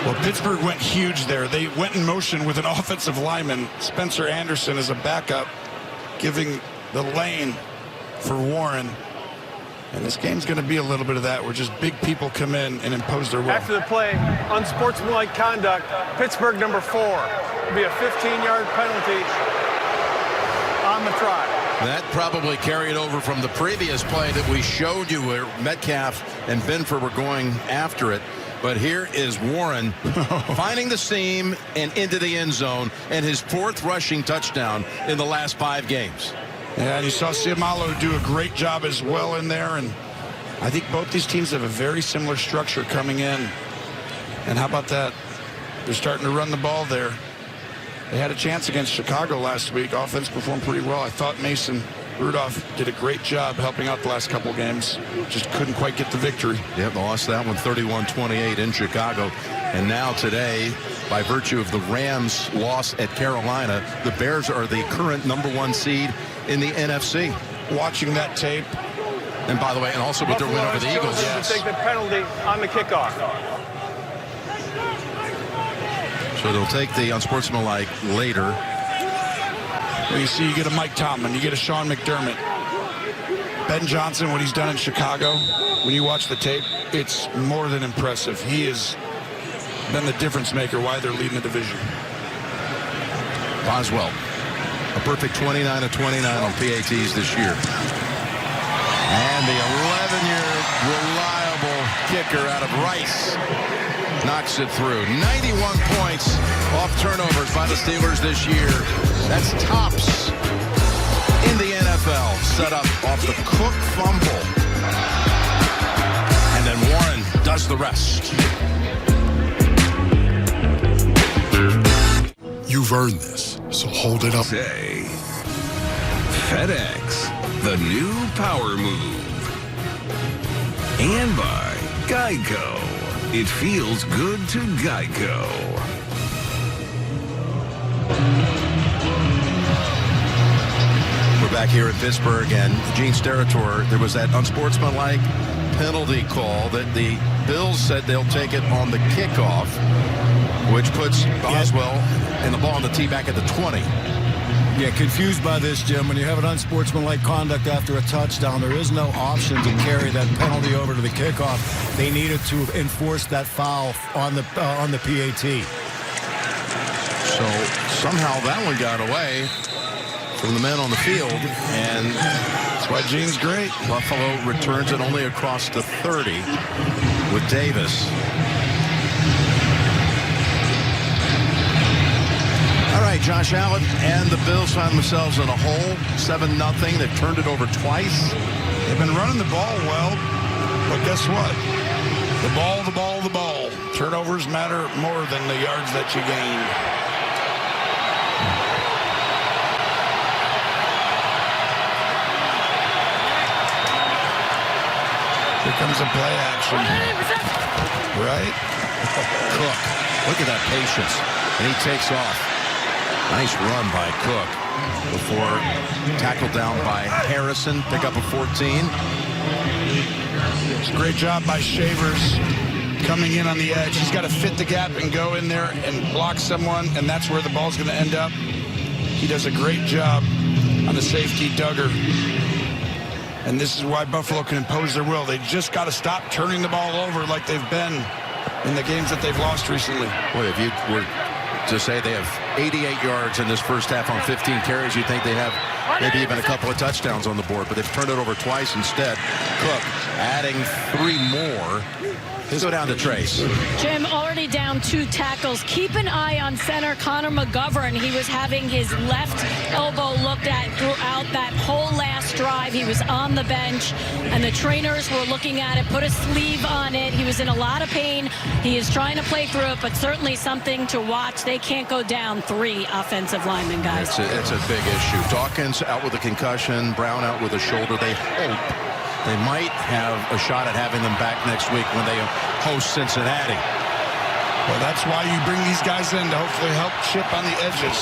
Well, Pittsburgh went huge there. They went in motion with an offensive lineman, Spencer Anderson, as a backup, giving the lane for Warren. And this game's going to be a little bit of that, where just big people come in and impose their will. After the play, unsportsmanlike conduct, Pittsburgh number 4. Will be a 15-yard penalty on the try. That probably carried over from the previous play that we showed you where Metcalf and Benford were going after it. But here is Warren finding the seam and into the end zone, and his 4th rushing touchdown in the last 5 games. Yeah, and you saw Siamalo do a great job as well in there. And I think both these teams have a very similar structure coming in. And how about that? They're starting to run the ball there. They had a chance against Chicago last week. Offense performed pretty well. I thought Mason Rudolph did a great job helping out the last couple games. Just couldn't quite get the victory. Yep, lost that one 31-28 in Chicago. And now today, by virtue of the Rams' loss at Carolina, the Bears are the current #1 seed in the NFC. Watching that tape. And by the way, and also with their win over the Eagles. Yes. To take the penalty on the kickoff. So they'll take the unsportsmanlike later. Well, you see, you get a Mike Tomlin, you get a Sean McDermott. Ben Johnson, what he's done in Chicago, when you watch the tape, it's more than impressive. He has been the difference maker why they're leading the division. Boswell, a perfect 29 of 29 on PATs this year. And the 11-year reliable kicker out of Rice knocks it through. 91 points off turnovers by the Steelers this year. That's tops in the NFL. Set up off the Cook fumble. And then Warren does the rest. You've earned this, so hold it up. Say, FedEx, the new power move. And by Geico. It feels good to Geico. We're back here in Pittsburgh, and Gene Steratore, there was that unsportsmanlike penalty call that the Bills said they'll take it on the kickoff, which puts Boswell and the ball on the tee back at the 20. Yeah, confused by this, Jim. When you have an unsportsmanlike conduct after a touchdown, there is no option to carry that penalty over to the kickoff. They needed to enforce that foul on the PAT. So somehow that one got away from the men on the field, and that's why Gene's great. Buffalo returns it only across the 30 with Davis. All right, Josh Allen and the Bills find themselves in a hole, 7-0. They've turned it over twice. They've been running the ball well, but guess what? The ball, the ball, the ball. Turnovers matter more than the yards that you gain. Here comes a play action. Right? Cook, look at that patience. And he takes off. Nice run by Cook before tackled down by Harrison. Pick up a 14. It's a great job by Shavers coming in on the edge. He's got to fit the gap and go in there and block someone, and that's where the ball's going to end up. He does a great job on the safety, Duggar. And this is why Buffalo can impose their will. They just got to stop turning the ball over like they've been in the games that they've lost recently. Boy, if you were to say they have 88 yards in this first half on 15 carries. You think they have maybe even a couple of touchdowns on the board, but they've turned it over twice instead. Cook adding 3 more. Let's go down to Trace. Jim already down 2 tackles. Keep an eye on center Connor McGovern. He was having his left elbow looked at throughout that whole last drive. He was on the bench, and the trainers were looking at it, put a sleeve on it. He was in a lot of pain. He is trying to play through it, but certainly something to watch. They can't go down 3 offensive linemen, guys. It's a big issue. Dawkins out with a concussion, Brown out with a shoulder. They hope they might have a shot at having them back next week when they host Cincinnati. Well, that's why you bring these guys in to hopefully help chip on the edges.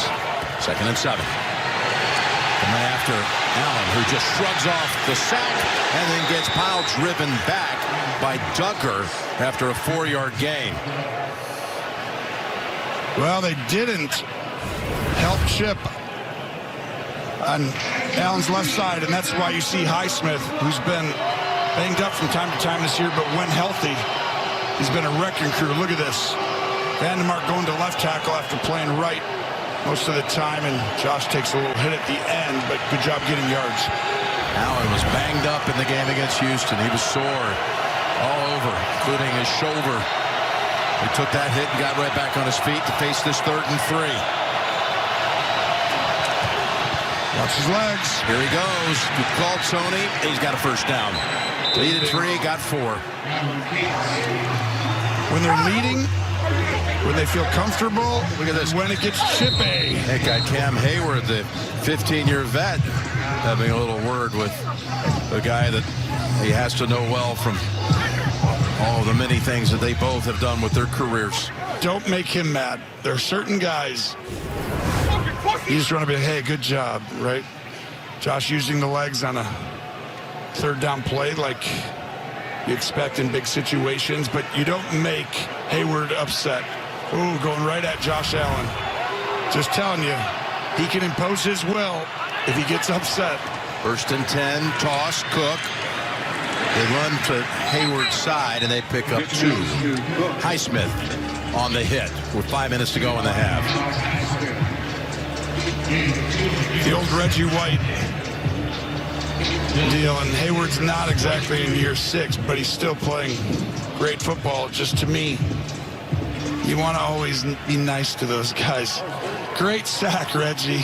2nd and 7. Coming after Allen, who just shrugs off the sack and then gets pile driven back by Duggar after a 4-yard gain. Well, they didn't help chip on Allen's left side, and that's why you see Highsmith, who's been banged up from time to time this year, but when healthy, he's been a wrecking crew. Look at this. Vandermark going to left tackle after playing right most of the time, and Josh takes a little hit at the end, but good job getting yards. Allen was banged up in the game against Houston. He was sore all over, including his shoulder. He took that hit and got right back on his feet to face this 3rd and 3. Watch his legs. Here he goes. Good call, Tony. He's got a first down. Leaded 3, got 4. When they're leading, when they feel comfortable, look at this. When it gets chippy. That guy Cam Hayward, the 15-year vet, having a little word with a guy that he has to know well from all the many things that they both have done with their careers. Don't make him mad. There are certain guys, you just want to be, hey, good job, right? Josh using the legs on a 3rd down play like you expect in big situations, but you don't make Hayward upset. Ooh, going right at Josh Allen. Just telling you, he can impose his will if he gets upset. 1st and 10, toss, Cook. They run to Hayward's side, and they pick up 2. Highsmith on the hit with 5 minutes to go in the half. The old Reggie White deal, and Hayward's not exactly in year 6, but he's still playing great football. Just to me, you want to always be nice to those guys. Great sack, Reggie.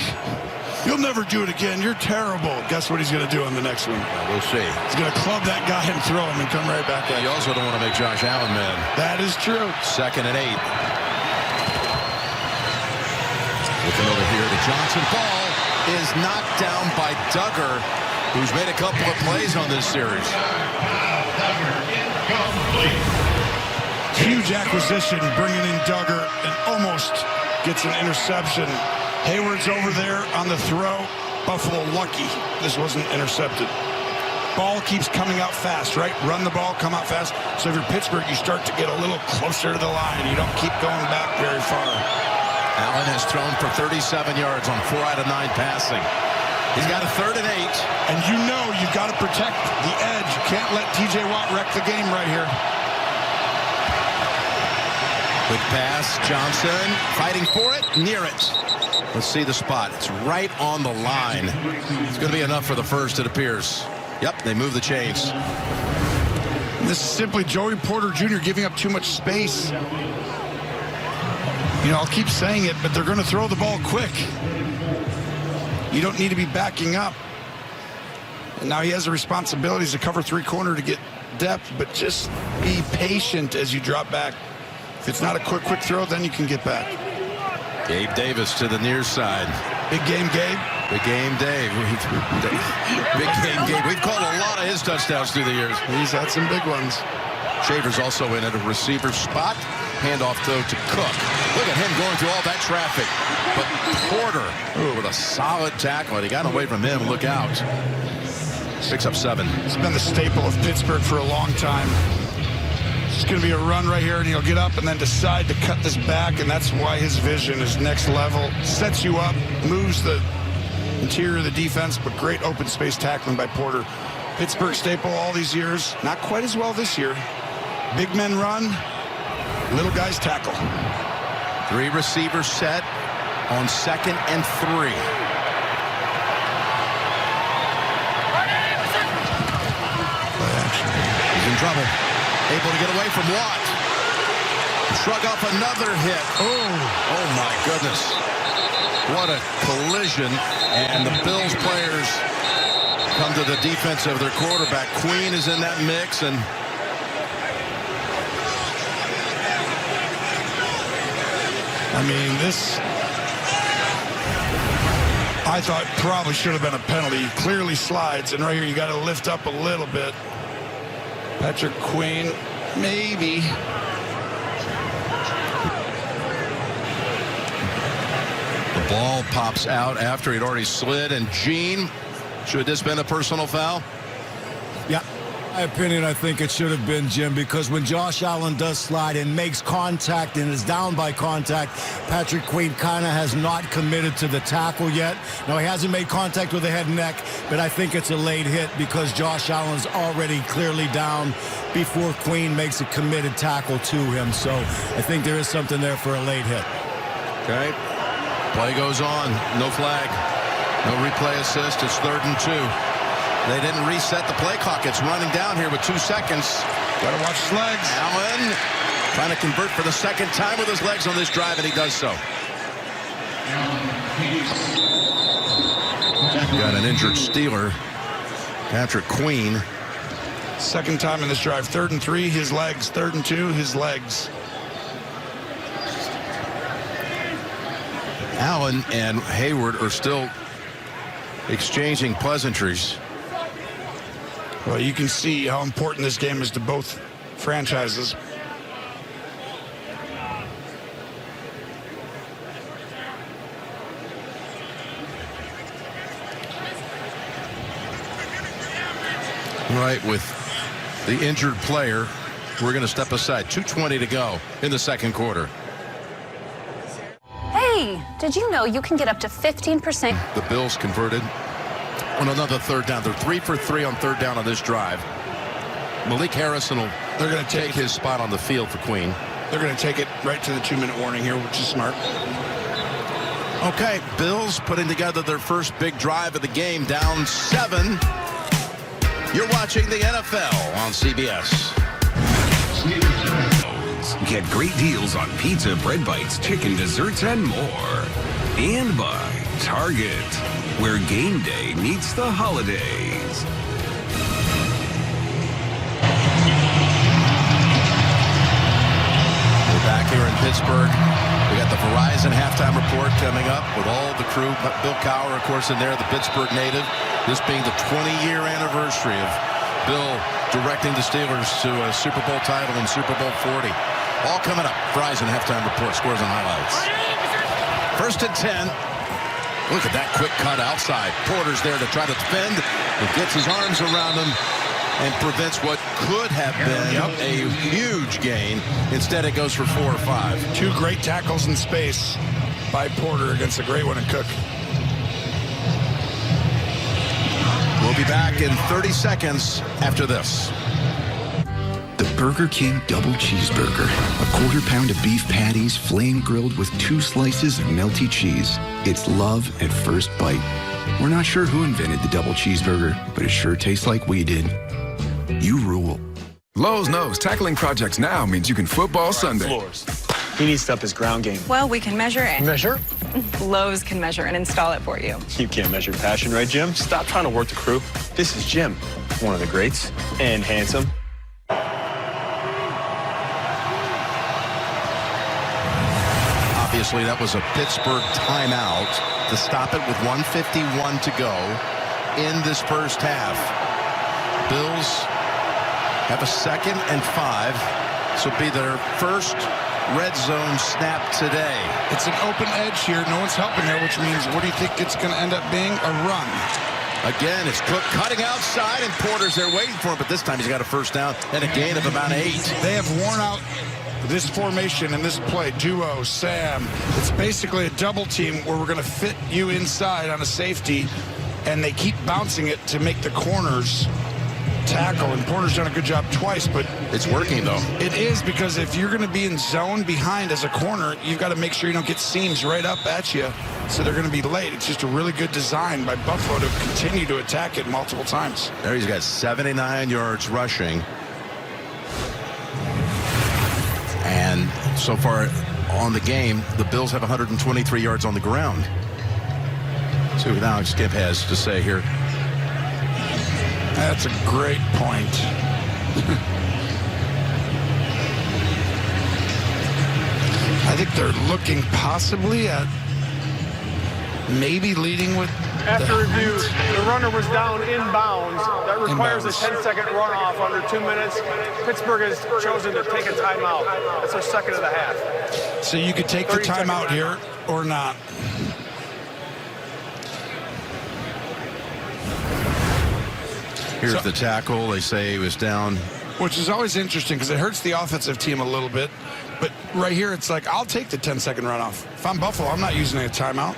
You'll never do it again. You're terrible. Guess what he's going to do on the next one? We'll see. He's going to club that guy and throw him and come right back at you. You also don't want to make Josh Allen mad. That is true. 2nd and 8. Looking over here to Johnson. Ball is knocked down by Duggar, who's made a couple of plays on this series. Huge acquisition bringing in Duggar and almost gets an interception. Hayward's over there on the throw. Buffalo lucky this wasn't intercepted. Ball keeps coming out fast, right? Run the ball, come out fast. So if you're Pittsburgh, you start to get a little closer to the line. You don't keep going back very far. Allen has thrown for 37 yards on 4 out of 9 passing. He's got a 3rd and 8. And you know you've got to protect the edge. You can't let T.J. Watt wreck the game right here. Quick pass, Johnson fighting for it, near it. Let's see the spot. It's right on the line. It's going to be enough for the first, it appears. Yep, they move the chains. This is simply Joey Porter Jr. giving up too much space. You know, I'll keep saying it, but they're going to throw the ball quick. You don't need to be backing up. And now he has the responsibilities to cover 3 corner to get depth, but just be patient as you drop back. If it's not a quick throw, then you can get back. Gabe Davis to the near side. Big game, Gabe. Big game, Dave. Big game, Gabe. We've called a lot of his touchdowns through the years. He's had some big ones. Shaver's also in at a receiver spot. Handoff, though, to Cook. Look at him going through all that traffic. But Porter, with a solid tackle. He got away from him. Look out. Picks up 7. It's been the staple of Pittsburgh for a long time. It's going to be a run right here, and he'll get up and then decide to cut this back, and that's why his vision is next level. Sets you up, moves the interior of the defense, but great open space tackling by Porter. Pittsburgh staple all these years. Not quite as well this year. Big men run, little guys tackle. Three receivers set on 2nd and 3. He's in trouble. Able to get away from Watt. Shrug off another hit. Oh my goodness. What a collision. And the Bills players come to the defense of their quarterback. Queen is in that mix, and I mean, this, I thought probably should have been a penalty. He clearly slides, and right here you got to lift up a little bit. Patrick Queen, maybe. the ball pops out after he'd already slid. And Gene, should this been a personal foul? Yeah. In my opinion, I think it should have been, Jim, because when Josh Allen does slide and makes contact and is down by contact, Patrick Queen kind of has not committed to the tackle yet. Now, he hasn't made contact with the head and neck, but I think it's a late hit because Josh Allen's already clearly down before Queen makes a committed tackle to him. So I think there is something there for a late hit. Okay. Play goes on. No flag. No replay assist. It's 3rd and 2. They didn't reset the play clock. It's running down here with 2 seconds. Gotta watch his legs. Allen trying to convert for the 2nd time with his legs on this drive, and he does so. Got an injured Steeler, Patrick Queen. 2nd time in this drive. 3rd and 3, his legs. 3rd and 2, his legs. Allen and Hayward are still exchanging pleasantries. Well, you can see how important this game is to both franchises. Right, with the injured player, we're going to step aside. 2:20 to go in the 2nd quarter. Hey, did you know you can get up to 15%? The Bills converted on another 3rd down. They're 3 for 3 on 3rd down on this drive. Malik Harrison will They're going to take his spot on the field for Queen. They're going to take it right to the 2-minute warning here, which is smart. Okay, Bills putting together their first big drive of the game, down 7. You're watching the NFL on CBS. Get great deals on pizza, bread bites, chicken, desserts, and more. And by Target, where game day meets the holidays. We're back here in Pittsburgh. We got the Verizon halftime report coming up with all the crew. Bill Cowher, of course, in there, the Pittsburgh native. This being the 20-year anniversary of Bill directing the Steelers to a Super Bowl title in Super Bowl 40. All coming up. Verizon halftime report, scores and highlights. 1st and 10. Look at that quick cut outside. Porter's there to try to defend. He gets his arms around him and prevents what could have been a huge gain. Instead, it goes for 4 or 5. 2 great tackles in space by Porter against a great one in Cook. We'll be back in 30 seconds after this. The Burger King Double Cheeseburger. A 1/4 pound of beef patties, flame grilled with 2 slices of melty cheese. It's love at first bite. We're not sure who invented the double cheeseburger, but it sure tastes like we did. You rule. Lowe's knows tackling projects now means you can football Sunday. Floors. He needs to up his ground game. Well, we can measure it. Measure? Lowe's can measure and install it for you. You can't measure passion, right, Jim? Stop trying to work the crew. This is Jim, one of the greats, and handsome. Obviously, that was a Pittsburgh timeout to stop it with 1:51 to go in this first half. Bills have a 2nd and 5. This will be their first red zone snap today. It's an open edge here. No one's helping there, which means what do you think it's going to end up being? A run. Again, it's Cook cutting outside, and Porter's there waiting for him, but this time he's got a 1st down and a gain of about 8. They have worn out this formation and this play. Duo, Sam. It's basically a double team where we're going to fit you inside on a safety, and they keep bouncing it to make the corners tackle, and Porter's done a good job twice, but it's working, though. It is, because if you're going to be in zone behind as a corner, you've got to make sure you don't get seams right up at you, so they're going to be late. It's just a really good design by Buffalo to continue to attack it multiple times. There he's got 79 yards rushing. And so far on the game, the Bills have 123 yards on the ground. See what Alex Skip has to say here. That's a great point. I think they're looking possibly at maybe leading with. After review, the runner was down inbounds. That requires a 10-second runoff under 2 minutes. Pittsburgh has chosen to take a timeout. That's their second of the half. So you could take the timeout here or not. Here's the tackle. They say he was down. Which is always interesting because it hurts the offensive team a little bit. But right here, it's like, I'll take the 10-second runoff. If I'm Buffalo, I'm not using a timeout.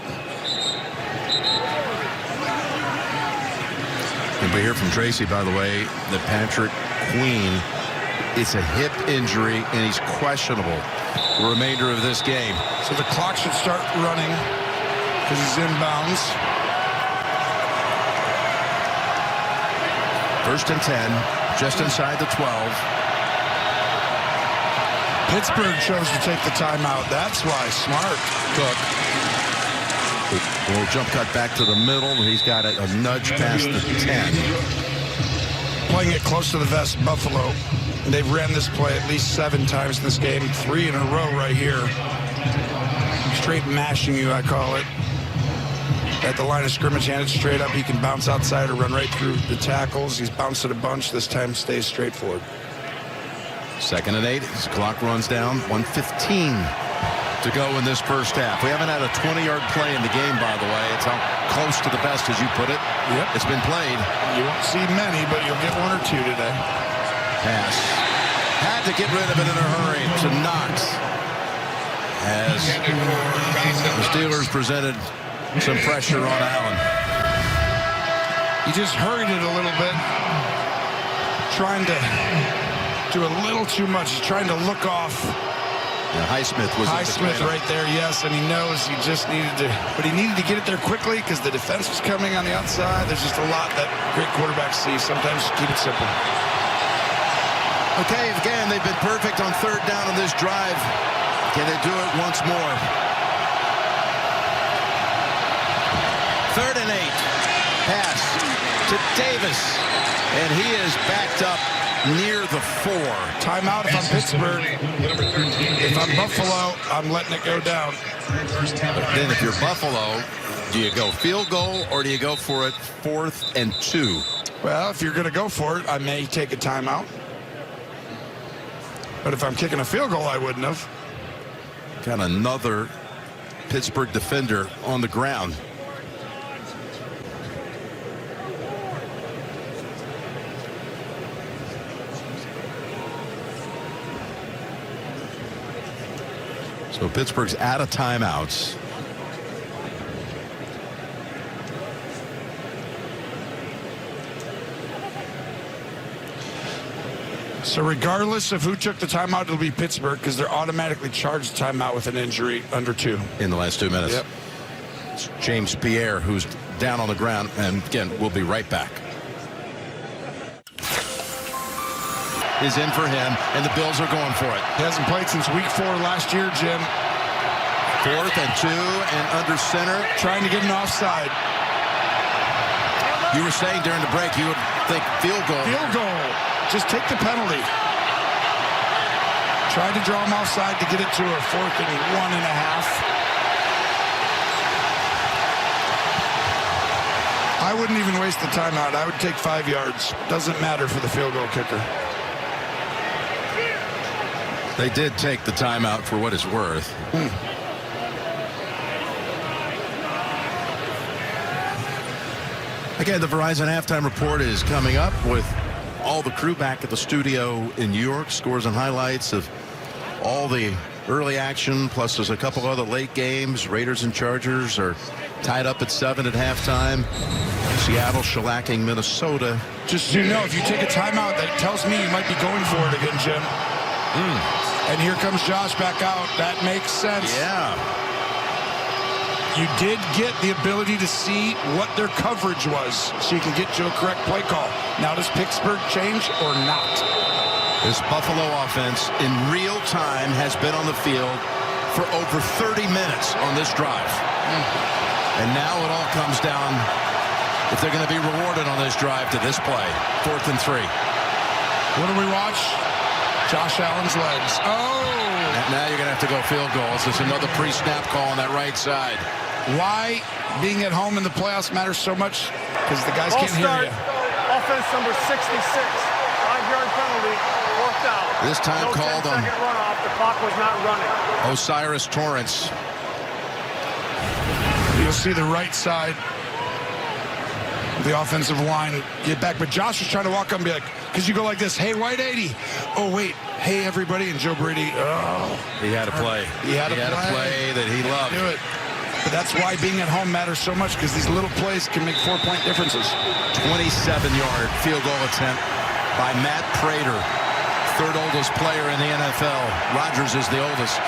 And we hear from Tracy, by the way, that Patrick Queen, it's a hip injury, and he's questionable the remainder of this game. So the clock should start running because he's inbounds. First and 10, just inside the 12. Pittsburgh chose to take the timeout. That's why. Smart. Cook. A little jump cut back to the middle. He's got a nudge past the 10. Playing it close to the vest, Buffalo. They've ran this play at least 7 times in this game. 3 in a row right here. Straight mashing you, I call it. At the line of scrimmage, handed straight up. He can bounce outside or run right through the tackles. He's bounced it a bunch. This time stays straightforward. Second and 8. His clock runs down. 1:15 to go in this first half. We haven't had a 20-yard play in the game, by the way. It's how close to the best, as you put it. Yep. It's been played. You won't see many, but you'll get 1 or 2 today. Pass. Had to get rid of it in a hurry to Knox. As the Steelers presented some pressure on Allen. He just hurried it a little bit. Trying to do a little too much. He's trying to look off. Yeah, Highsmith was Highsmith right there, yes, and he knows he just needed to, but he needed to get it there quickly because the defense was coming on the outside. There's just a lot that great quarterbacks see. Sometimes just keep it simple. Okay, again, they've been perfect on third down on this drive. Can they do it once more? Third and 8. Pass to Davis. And he is backed up near the 4. Timeout if I'm Pittsburgh. If I'm Buffalo, I'm letting it go down. But then if you're Buffalo, do you go field goal or do you go for it 4th and 2? Well, if you're going to go for it, I may take a timeout. But if I'm kicking a field goal, I wouldn't have. Got another Pittsburgh defender on the ground. So Pittsburgh's out of timeouts. So regardless of who took the timeout, it'll be Pittsburgh because they're automatically charged timeout with an injury under 2. In the last 2 minutes. Yep. It's James Pierre who's down on the ground. And again, we'll be right back. Is in for him, and the Bills are going for it. He hasn't played since week 4 last year, Jim. 4th and 2 and under center. Trying to get an offside. You were saying during the break you would think field goal. Field goal. Just take the penalty. Tried to draw him offside to get it to a 4th and 1.5. I wouldn't even waste the timeout. I would take 5 yards. Doesn't matter for the field goal kicker. They did take the timeout for what it's worth. Again, the Verizon halftime report is coming up with all the crew back at the studio in New York. Scores and highlights of all the early action, plus there's a couple other late games. Raiders and Chargers are tied up at 7 at halftime. Seattle shellacking Minnesota. Just so you know, if you take a timeout, that tells me you might be going for it again, Jim. And here comes Josh back out. That makes sense. Yeah. You did get the ability to see what their coverage was, so you can get to a correct play call. Now, does Pittsburgh change or not? This Buffalo offense in real time has been on the field for over 30 minutes on this drive. And now it all comes down, if they're going to be rewarded on this drive, to this play. 4th and 3. What do we watch? Josh Allen's legs. Oh! Now you're going to have to go field goals. There's another pre-snap call on that right side. Why being at home in the playoffs matters so much? Because the guys can't hear you. Offense number 66. 5-yard penalty. 4th down. This time called on. 10-second runoff. The clock was not running. Osiris Torrance. You'll see the right side of the offensive line get back. But Josh was trying to walk up and be like, because you go like this, hey, white 80. Oh, wait, hey, everybody. And Joe Brady, He had a play. He had a play that he loved. Do it. But that's why being at home matters so much, because these little plays can make 4-point differences. 27-yard field goal attempt by Matt Prater. 3rd oldest player in the NFL. Rodgers is the oldest.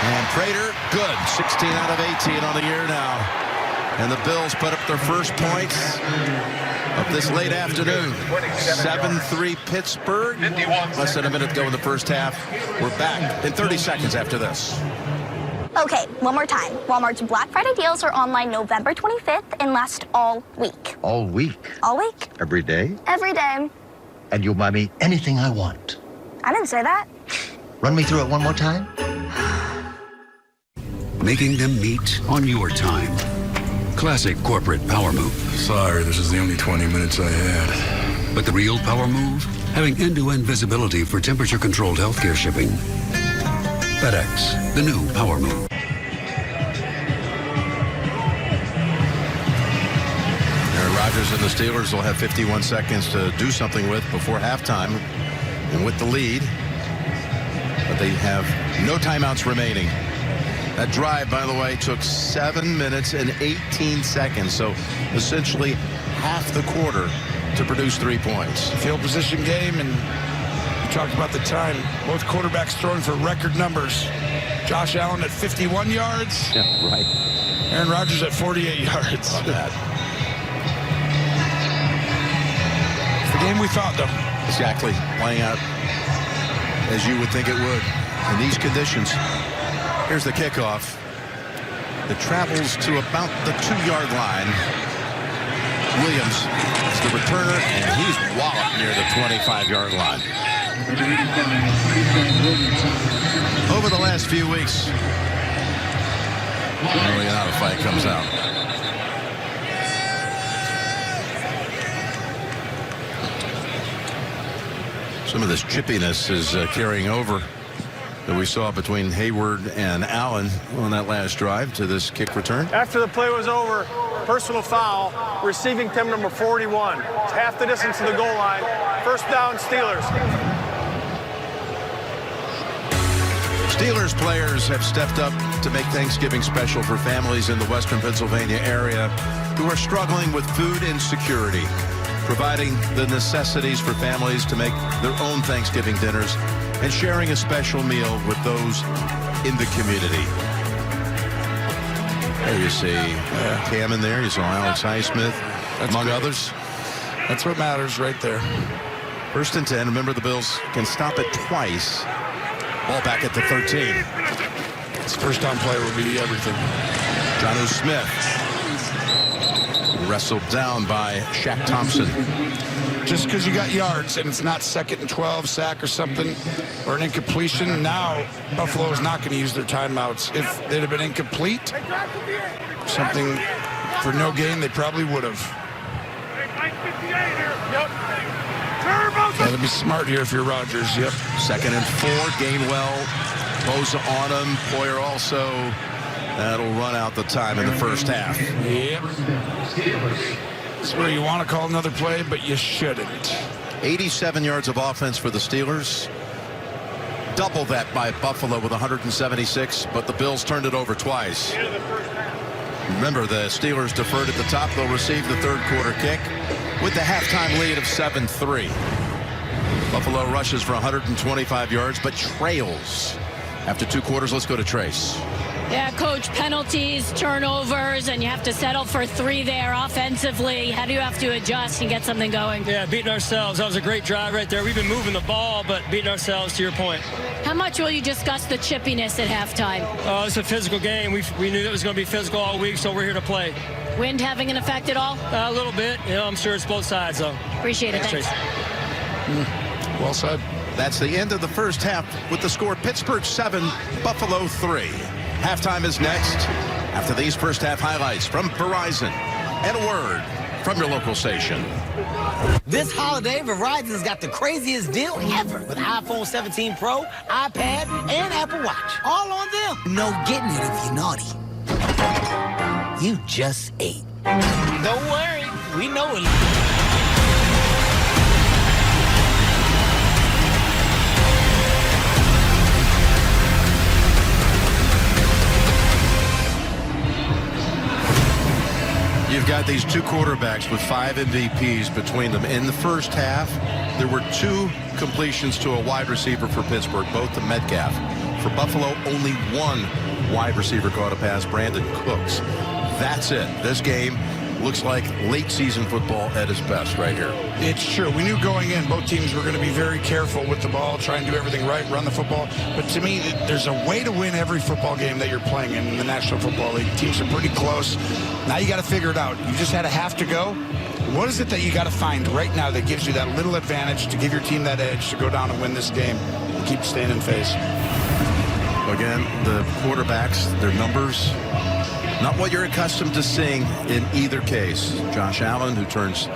And Prater, good. 16 out of 18 on the year now. And the Bills put up their first points of this late afternoon. 7-3 Pittsburgh. Less than a minute to go in the first half. We're back in 30 seconds after this. Okay, one more time. Walmart's Black Friday deals are online November 25th and last all week. All week? All week. Every day? Every day. And you'll buy me anything I want. I didn't say that. Run me through it one more time. Making them meet on your time. Classic corporate power move. Sorry, this is the only 20 minutes I had. But the real power move? Having end-to-end visibility for temperature-controlled healthcare shipping. FedEx, the new power move. Aaron Rodgers and the Steelers will have 51 seconds to do something with before halftime and with the lead. But they have no timeouts remaining. That drive, by the way, took 7 minutes and 18 seconds. So essentially half the quarter to produce 3 points. Field position game, and you talked about the time. Both quarterbacks throwing for record numbers. Josh Allen at 51 yards. Yeah, right. Aaron Rodgers at 48 yards. Love that. It's the game we thought, though. Exactly. Playing out as you would think it would in these conditions. Here's the kickoff. It travels to about the 2-yard line. Williams is the returner, and he's walloped near the 25-yard line. Over the last few weeks, really how the fight comes out. Some of this chippiness is carrying over that we saw between Hayward and Allen on that last drive to this kick return. After the play was over, personal foul, receiving team number 41. It's half the distance to the goal line. First down, Steelers. Steelers players have stepped up to make Thanksgiving special for families in the Western Pennsylvania area who are struggling with food insecurity, providing the necessities for families to make their own Thanksgiving dinners and sharing a special meal with those in the community. There you see Cam in there. You saw Alex Highsmith, among others. That's what matters right there. 1st and 10. Remember, the Bills can stop it twice. Ball back at the 13. This first down play will be everything. Jonnu Smith wrestled down by Shaq Thompson. Just because you got yards and it's not 2nd and 12 sack or something, or an incompletion, now Buffalo is not going to use their timeouts. If they'd have been incomplete, something for no gain, they probably would have. Got to be smart here if you're Rodgers. Yep. 2nd and 4. Gainwell, Bosa on him. Poyer also. That'll run out the time in the first half. Yep. It's where you want to call another play, but you shouldn't. 87 yards of offense for the Steelers. double that by Buffalo with 176, but the Bills turned it over twice. Remember, the Steelers deferred at the top. They'll receive the third quarter kick with the halftime lead of 7-3. Buffalo rushes for 125 yards, but trails after 2 quarters. Let's go to Trace. Yeah, Coach, penalties, turnovers, and you have to settle for 3 there offensively. How do you have to adjust and get something going? Yeah, beating ourselves. That was a great drive right there. We've been moving the ball, but beating ourselves, to your point. How much will you discuss the chippiness at halftime? It's a physical game. We knew it was going to be physical all week, so we're here to play. Wind having an effect at all? A little bit. I'm sure it's both sides, though. Appreciate it. Thanks. Well said. That's the end of the first half with the score Pittsburgh 7, Buffalo 3. Halftime is next after these first half highlights from Verizon and a word from your local station. This holiday, Verizon's got the craziest deal ever with iPhone 17 Pro, iPad, and Apple Watch. All on them. No getting it if you're naughty. You just ate. Don't worry, we know it. You've got these 2 quarterbacks with 5 MVPs between them. In the first half, there were 2 completions to a wide receiver for Pittsburgh, both to Metcalf. For Buffalo, only 1 wide receiver caught a pass, Brandon Cooks. That's it. This game looks like late season football at its best right here. It's true. We knew going in both teams were going to be very careful with the ball, try and do everything right, run the football. But to me, there's a way to win every football game that you're playing in the National Football League. Teams are pretty close. Now you got to figure it out. You just had a half to go. What is it that you got to find right now that gives you that little advantage to give your team that edge to go down and win this game and keep staying in phase? Again, the quarterbacks, their numbers, not what you're accustomed to seeing in either case. Josh Allen, who turns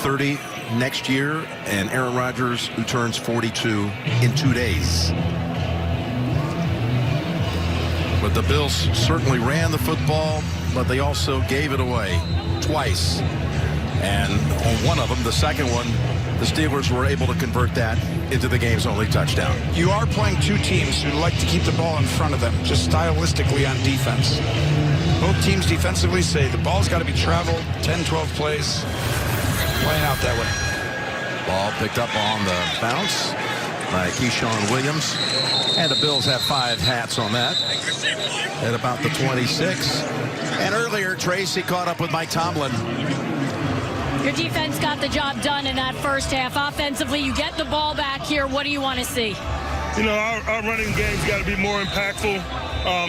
30 next year, and Aaron Rodgers, who turns 42 in 2 days. But the Bills certainly ran the football, but they also gave it away twice. And on one of them, the second one, the Steelers were able to convert that into the game's only touchdown. You are playing 2 teams who like to keep the ball in front of them, just stylistically on defense. Both teams defensively say the ball's got to be traveled, 10, 12 plays, playing out that way. Ball picked up on the bounce by Keyshawn Williams. And the Bills have 5 hats on that at about the 26. And earlier, Tracy caught up with Mike Tomlin. Your defense got the job done in that first half. Offensively, you get the ball back here. What do you want to see? You know, our running game's got to be more impactful.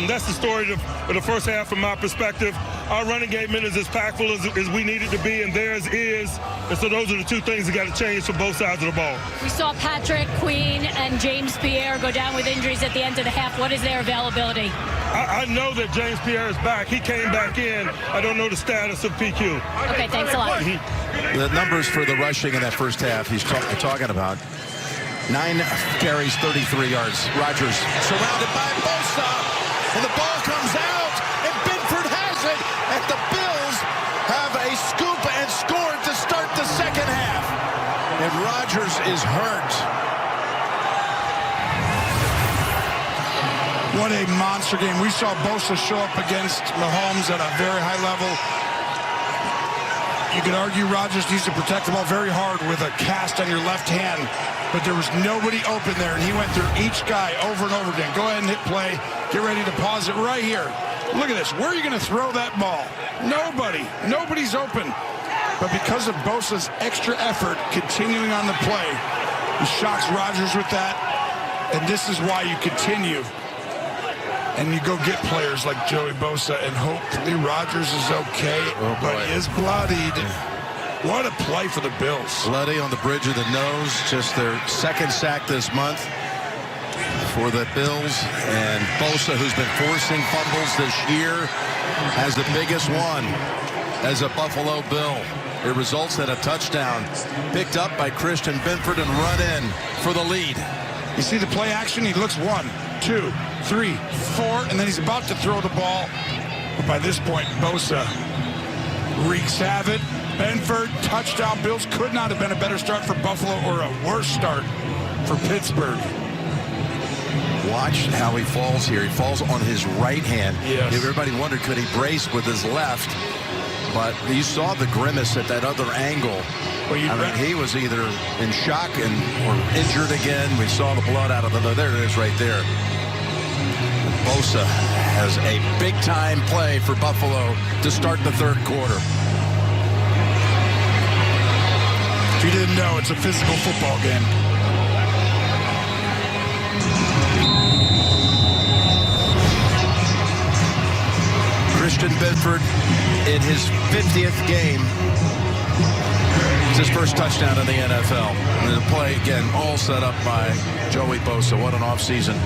That's the story of the first half from my perspective. Our running game is as impactful as we need it to be, and theirs is. And so those are the 2 things that got to change for both sides of the ball. We saw Patrick Queen and James Pierre go down with injuries at the end of the half. What is their availability? I know that James Pierre is back. He came back in. I don't know the status of PQ. Okay, thanks a lot. The numbers for the rushing in that first half he's talking about. 9 carries, 33 yards. Rodgers surrounded by Bosa, and the ball comes out, and Binford has it, and the Bills have a scoop and scored to start the second half. And Rodgers is hurt. What a monster game. We saw Bosa show up against Mahomes at a very high level. You could argue Rodgers needs to protect the ball very hard with a cast on your left hand, but there was nobody open there, and he went through each guy over and over again. Go ahead and hit play. Get ready to pause it right here. Look at this. Where are you going to throw that ball? Nobody. Nobody's open. But because of Bosa's extra effort continuing on the play, he shocks Rodgers with that, and this is why you continue. And you go get players like Joey Bosa, and hopefully Rodgers is okay, but he is bloodied. What a play for the Bills. Bloody on the bridge of the nose, just their second sack this month for the Bills. And Bosa, who's been forcing fumbles this year, has the biggest one as a Buffalo Bill. It results in a touchdown picked up by Christian Binford and run in for the lead. You see the play action? He looks 1, 2, 3, 4, and then he's about to throw the ball. But by this point, Bosa wreaks havoc. Binford, touchdown. Bills could not have been a better start for Buffalo or a worse start for Pittsburgh. Watch how he falls here. He falls on his right hand. Yes. Everybody wondered, could he brace with his left? But you saw the grimace at that other angle. He was either in shock or injured again. We saw the blood out of the... There it is right there. Bosa has a big-time play for Buffalo to start the third quarter. If you didn't know, it's a physical football game. Christian Benford in his 50th game. It's his first touchdown in the NFL. And the play, again, all set up by Joey Bosa. What an offseason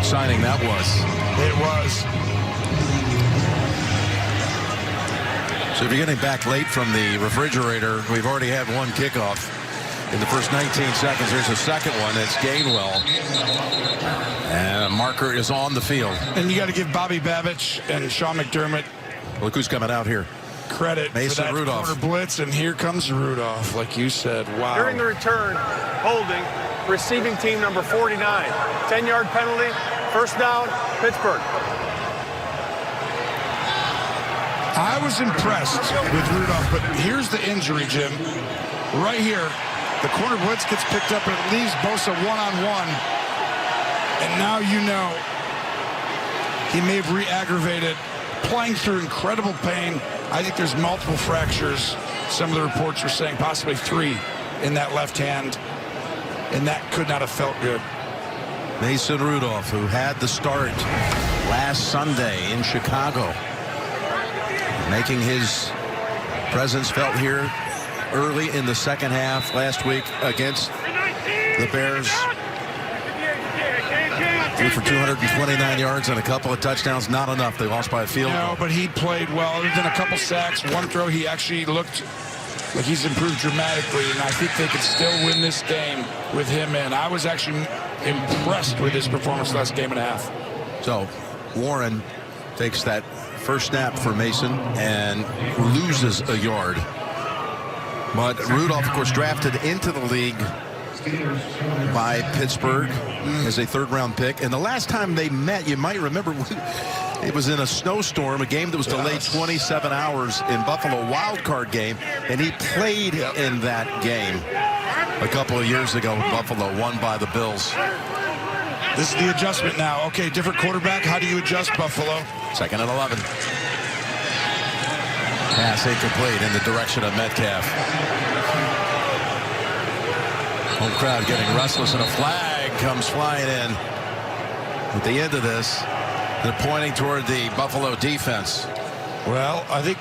signing that was. It was. So if you're getting back late from the refrigerator, we've already had one kickoff. In the first 19 seconds, there's a second one. It's Gainwell. And a marker is on the field. And you got to give Bobby Babich and Sean McDermott. Look who's coming out here. Credit Mason for that Rudolph. corner blitz, and here comes Rudolph, like you said. Wow. During the return, holding, receiving team number 49. 10-yard penalty, first down, Pittsburgh. I was impressed with Rudolph, but here's the injury, Jim. Right here, the corner blitz gets picked up, and it leaves Bosa one-on-one. And now you know he may have re-aggravated, playing through incredible pain. I think there's multiple fractures. Some of the reports were saying possibly 3 in that left hand, and that could not have felt good. Mason Rudolph, who had the start last Sunday in Chicago, making his presence felt here early in the second half last week against the Bears. Threw for 229 yards and a couple of touchdowns. Not enough. They lost by a field goal. No, but he played well. Other than a couple sacks, one throw, he actually looked like he's improved dramatically, and I think they could still win this game with him in. I was actually impressed with his performance last game and a half. So Warren takes that first snap for Mason and loses a yard. But Rudolph, of course, drafted into the league by Pittsburgh as a third-round pick. And the last time they met, you might remember, it was in a snowstorm, a game that was delayed 27 hours in Buffalo, wild card game, and he played in that game a couple of years ago. Buffalo won by the Bills. This is the adjustment now. Okay, different quarterback. How do you adjust Buffalo? Second and 11. Pass incomplete in the direction of Metcalf. Home crowd getting restless, and a flag comes flying in. At the end of this, they're pointing toward the Buffalo defense. Well, I think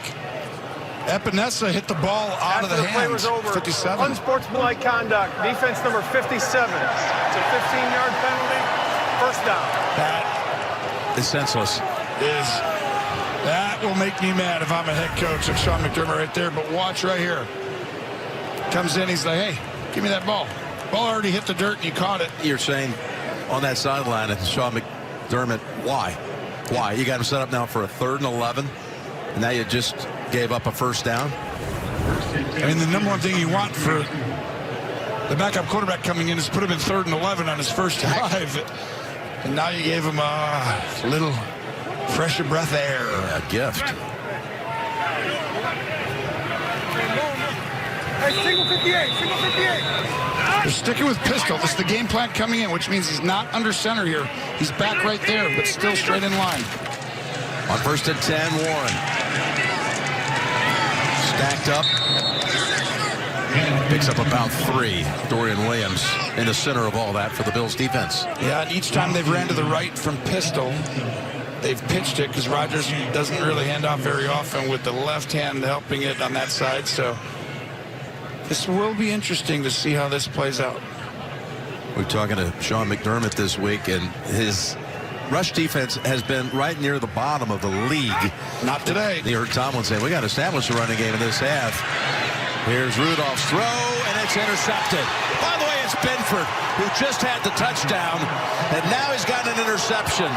Epinesa hit the ball out of the After the play was hands. over, 57. Unsportsmanlike conduct, defense number 57. It's a 15-yard penalty, first down. That is senseless. That will make me mad if I'm a head coach of Sean McDermott right there. But watch right here. Comes in, he's like, hey, give me that ball. Ball already hit the dirt and you caught it. You're saying on that sideline, and Sean McDermott, why? Why? You got him set up now for a 3rd and 11, and now you just gave up a first down? I mean, the number one thing you want for the backup quarterback coming in is put him in 3rd and 11 on his first drive. And now you gave him a little fresh breath of air. Yeah, a gift. Hey, single 58, single 58. They're sticking with pistol. This is the game plan coming in, which means he's not under center here. He's back right there, but still straight in line. On 1st and 10, Warren. Stacked up. Picks up about 3. Dorian Williams in the center of all that for the Bills defense. Yeah, and each time they've ran to the right from pistol, they've pitched it because Rodgers doesn't really hand off very often with the left hand helping it on that side. So this will be interesting to see how this plays out. We're talking to Sean McDermott this week, and his rush defense has been right near the bottom of the league. Not today. You heard Tomlin say, we got to establish a running game in this half. Here's Rudolph's throw, and it's intercepted. By the way, it's Benford, who just had the touchdown, and now he's got an interception.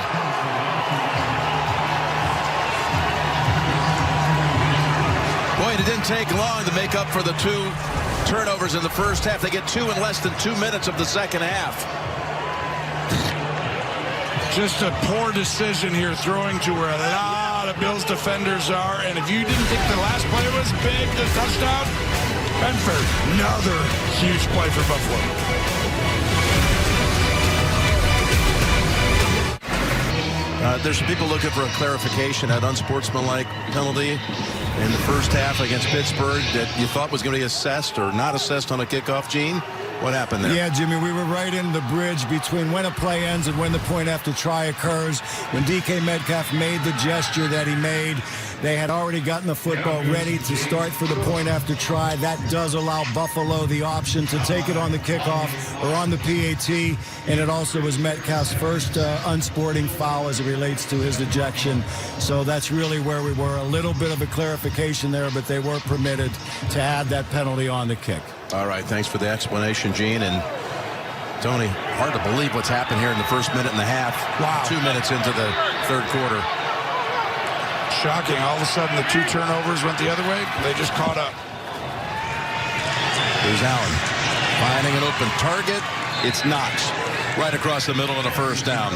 Boy, it didn't take long to make up for the 2 turnovers in the first half. They get 2 in less than 2 minutes of the second half. Just a poor decision here, throwing to where a lot of Bills defenders are. And if you didn't think the last play was big, the touchdown, Benford, another huge play for Buffalo. There's some people looking for a clarification. That unsportsmanlike penalty in the first half against Pittsburgh that you thought was going to be assessed or not assessed on a kickoff, Gene. What happened there? Yeah, Jimmy, we were right in the bridge between when a play ends and when the point after try occurs. When DK Metcalf made the gesture that he made, they had already gotten the football ready to start for the point after try. That does allow Buffalo the option to take it on the kickoff or on the PAT, and it also was Metcalf's first unsporting foul as it relates to his ejection. So that's really where we were. A little bit of a clarification there, but they were permitted to add that penalty on the kick. All right, thanks for the explanation, Gene. And Tony, hard to believe what's happened here in the first minute and a half. Wow. 2 minutes into the third quarter. Shocking. All of a sudden, the 2 turnovers went the other way. They just caught up. Here's Allen finding an open target. It's Knox right across the middle of the first down.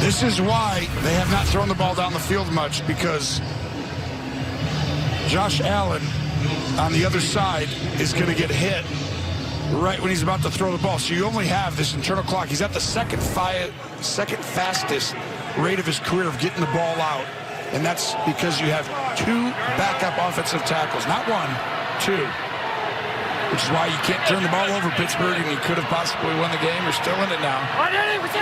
This is why they have not thrown the ball down the field much, because Josh Allen on the other side is going to get hit right when he's about to throw the ball. So you only have this internal clock. He's at the second fastest rate of his career of getting the ball out. And that's because you have 2 backup offensive tackles. Not 1, 2. Which is why you can't turn the ball over, Pittsburgh, and you could have possibly won the game. You're still in it now.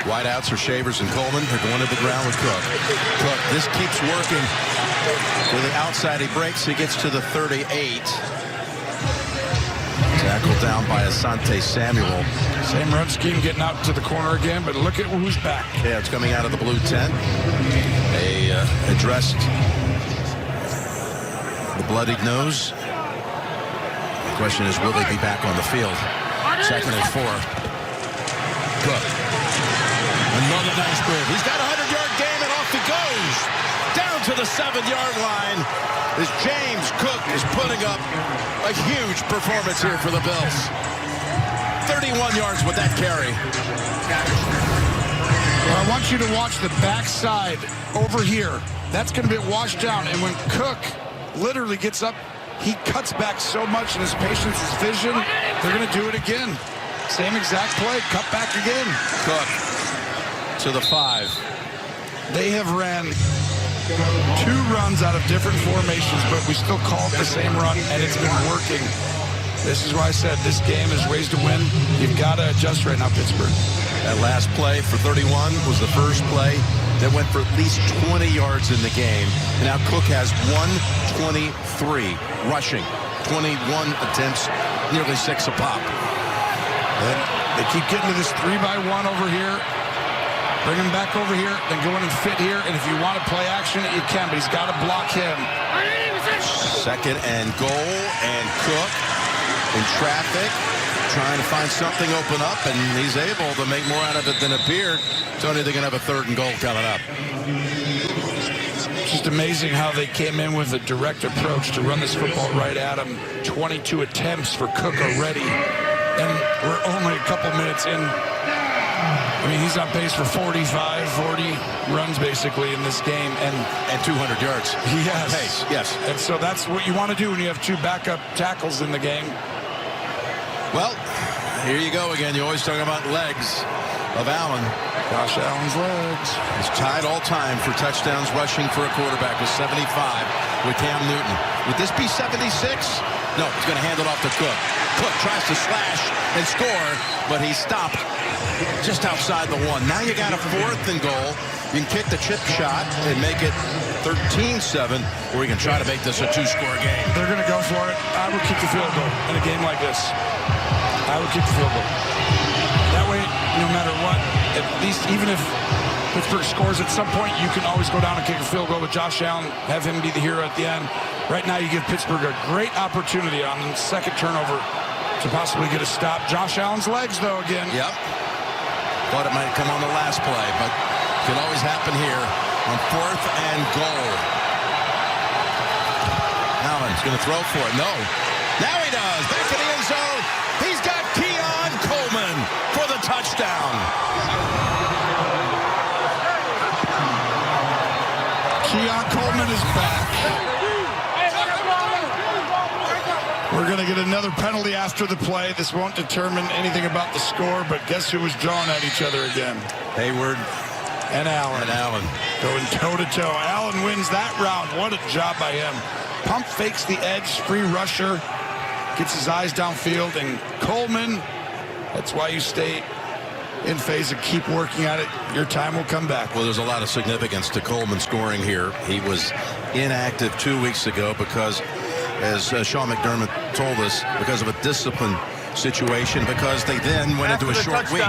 Wideouts are Shavers and Coleman. They're going to the ground with Cook. Cook, this keeps working. To the outside, he breaks. He gets to the 38. Tackled down by Asante Samuel. Same run scheme getting out to the corner again, but look at who's back. Yeah, it's coming out of the blue tent. They addressed the bloodied nose. The question is, will they be back on the field? 2nd and 4. Cook. Another nice move. He's got a 100-yard game, and off he goes. Down to the 7-yard line as James Cook is putting up a huge performance here for the Bills. 31 yards with that carry. Well, I want you to watch the backside over here. That's going to be washed down. And when Cook literally gets up, he cuts back so much in his patience, his vision. They're going to do it again. Same exact play, cut back again. Cook to the 5. They have ran 2 runs out of different formations, but we still call it the same run, and it's been working. This is why I said this game is ways to win. You've got to adjust right now, Pittsburgh. That last play for 31 was the first play that went for at least 20 yards in the game. And now Cook has 123 rushing, 21 attempts, nearly 6 a pop. And they keep getting to this 3-by-1 over here. Bring him back over here, then go in and fit here. And if you want to play action, you can, but he's got to block him. 2nd and goal, and Cook in traffic, trying to find something open up, and he's able to make more out of it than appeared. Tony, they're going to have a 3rd and goal coming up. Just amazing how they came in with a direct approach to run this football right at him. 22 attempts for Cook already, and we're only a couple minutes in. I mean, he's on pace for 40 runs basically in this game, and 200 yards. Yes. Pace, yes. And so that's what you want to do when you have 2 backup tackles in the game. Well, here you go again. You're always talking about legs of Allen. Josh Allen's legs. He's tied all time for touchdowns rushing for a quarterback with 75 with Cam Newton. Would this be 76? No, he's going to hand it off to Cook. Cook tries to slash and score, but he stopped just outside the 1. Now you got a 4th and goal. You can kick the chip shot and make it 13-7, or you can try to make this a 2-score game. They're going to go for it. I would kick the field goal in a game like this. I would kick the field goal. That way, no matter what, at least even if Pittsburgh scores at some point, you can always go down and kick a field goal with Josh Allen, have him be the hero at the end. Right now, you give Pittsburgh a great opportunity on the 2nd turnover to possibly get a stop. Josh Allen's legs, though, again. Yep. Thought it might come on the last play, but it can always happen here on 4th and goal. Allen's going to throw for it. No. Now he does. Back in the end zone. He's got Keon Coleman for the touchdown. Keon Coleman is back. We're going to get another penalty after the play. This won't determine anything about the score, but guess who was drawn at each other again? Hayward and Allen. Going toe-to-toe. Allen wins that round. What a job by him. Pump fakes the edge, free rusher, gets his eyes downfield, and Coleman, that's why you stay in phase and keep working at it. Your time will come back. Well, there's a lot of significance to Coleman scoring here. He was inactive 2 weeks ago because, as Sean McDermott told us, because of a discipline situation, because they then went into a short week.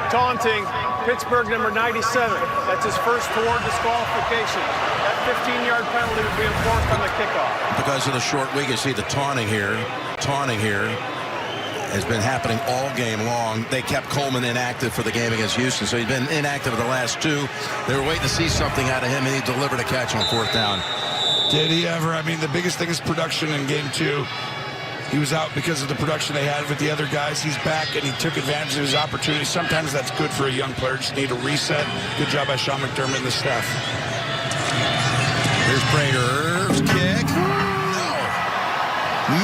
Taunting Pittsburgh number 97. That's his first toward disqualification. That 15-yard penalty would be enforced on the kickoff. Because of the short week, you see the taunting here has been happening all game long. They kept Coleman inactive for the game against Houston, so he's been inactive for the last two. They were waiting to see something out of him, and he delivered a catch on 4th down. Did he ever? I mean, the biggest thing is production in game 2. He was out because of the production they had with the other guys. He's back, and he took advantage of his opportunity. Sometimes that's good for a young player. Just need a reset. Good job by Sean McDermott and the staff. Here's Prater's kick. No.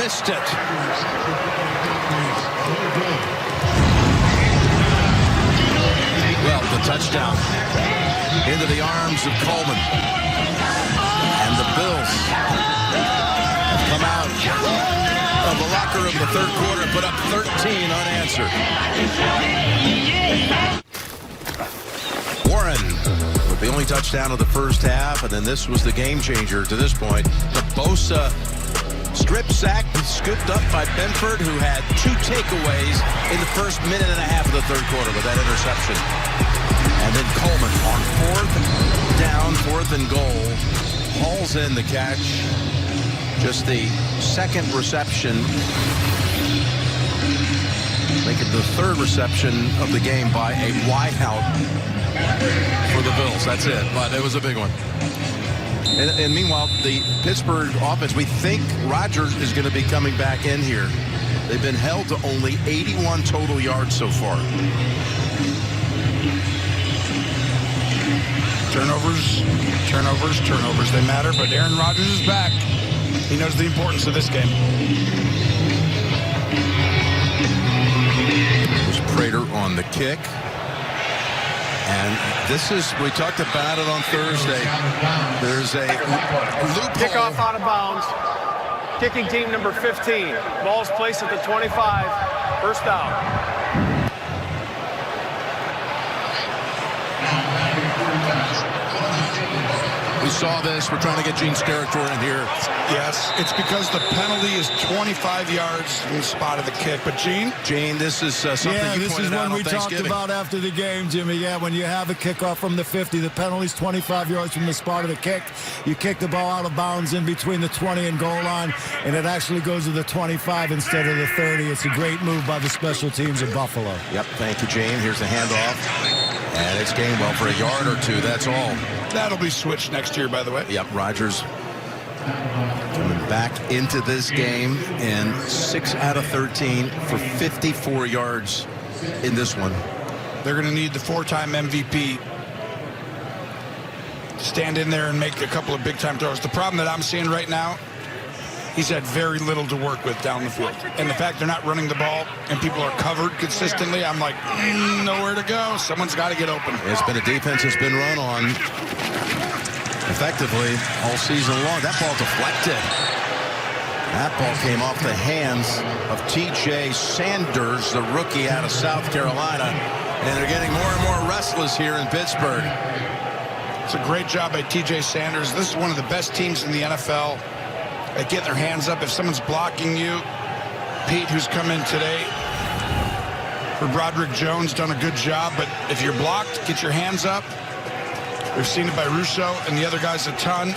Missed it. Well, the touchdown into the arms of Coleman. And the Bills have come out of the locker room in the third quarter and put up 13 unanswered. Warren with the only touchdown of the first half, and then this was the game changer to this point. The Bosa strip sack scooped up by Benford, who had 2 takeaways in the first minute and a half of the third quarter with that interception. And then Coleman on 4th down, 4th and goal, hauls in the catch. Just the second reception, making the 3rd reception of the game by a wideout for the Bills. That's it, but it was a big one. And meanwhile, the Pittsburgh offense, we think Rodgers is going to be coming back in here. They've been held to only 81 total yards so far. Turnovers. They matter, but Aaron Rodgers is back. He knows the importance of this game. There's Prater on the kick. And this is, we talked about it on Thursday. There's a loophole. Kickoff out of bounds. Kicking team number 15. Ball's placed at the 25. First down. We saw this. We're trying to get Gene Steratore in here. Yes, it's because the penalty is 25 yards from the spot of the kick. But Gene, this is something you pointed out on Thanksgiving. This is when we talked about after the game, Jimmy. Yeah, when you have a kickoff from the 50, the penalty's 25 yards from the spot of the kick. You kick the ball out of bounds in between the 20 and goal line, and it actually goes to the 25 instead of the 30. It's a great move by the special teams of Buffalo. Yep, thank you, Gene. Here's the handoff. And it's Gainwell for a yard or 2. That's all. That'll be switched next year, by the way. Yep, Rodgers coming back into this game in 6 out of 13 for 54 yards in this one. They're going to need the 4-time MVP to stand in there and make a couple of big-time throws. The problem that I'm seeing right now, he's had very little to work with down the field. And the fact they're not running the ball and people are covered consistently, I'm like, nowhere to go. Someone's got to get open. It's been a defense that's been run on effectively all season long. That ball deflected. That ball came off the hands of T.J. Sanders, the rookie out of South Carolina. And they're getting more and more restless here in Pittsburgh. It's a great job by T.J. Sanders. This is one of the best teams in the NFL. They get their hands up if someone's blocking you. Pete, who's come in today for Broderick Jones, done a good job. But if you're blocked, get your hands up. We've seen it by Russo and the other guys a ton.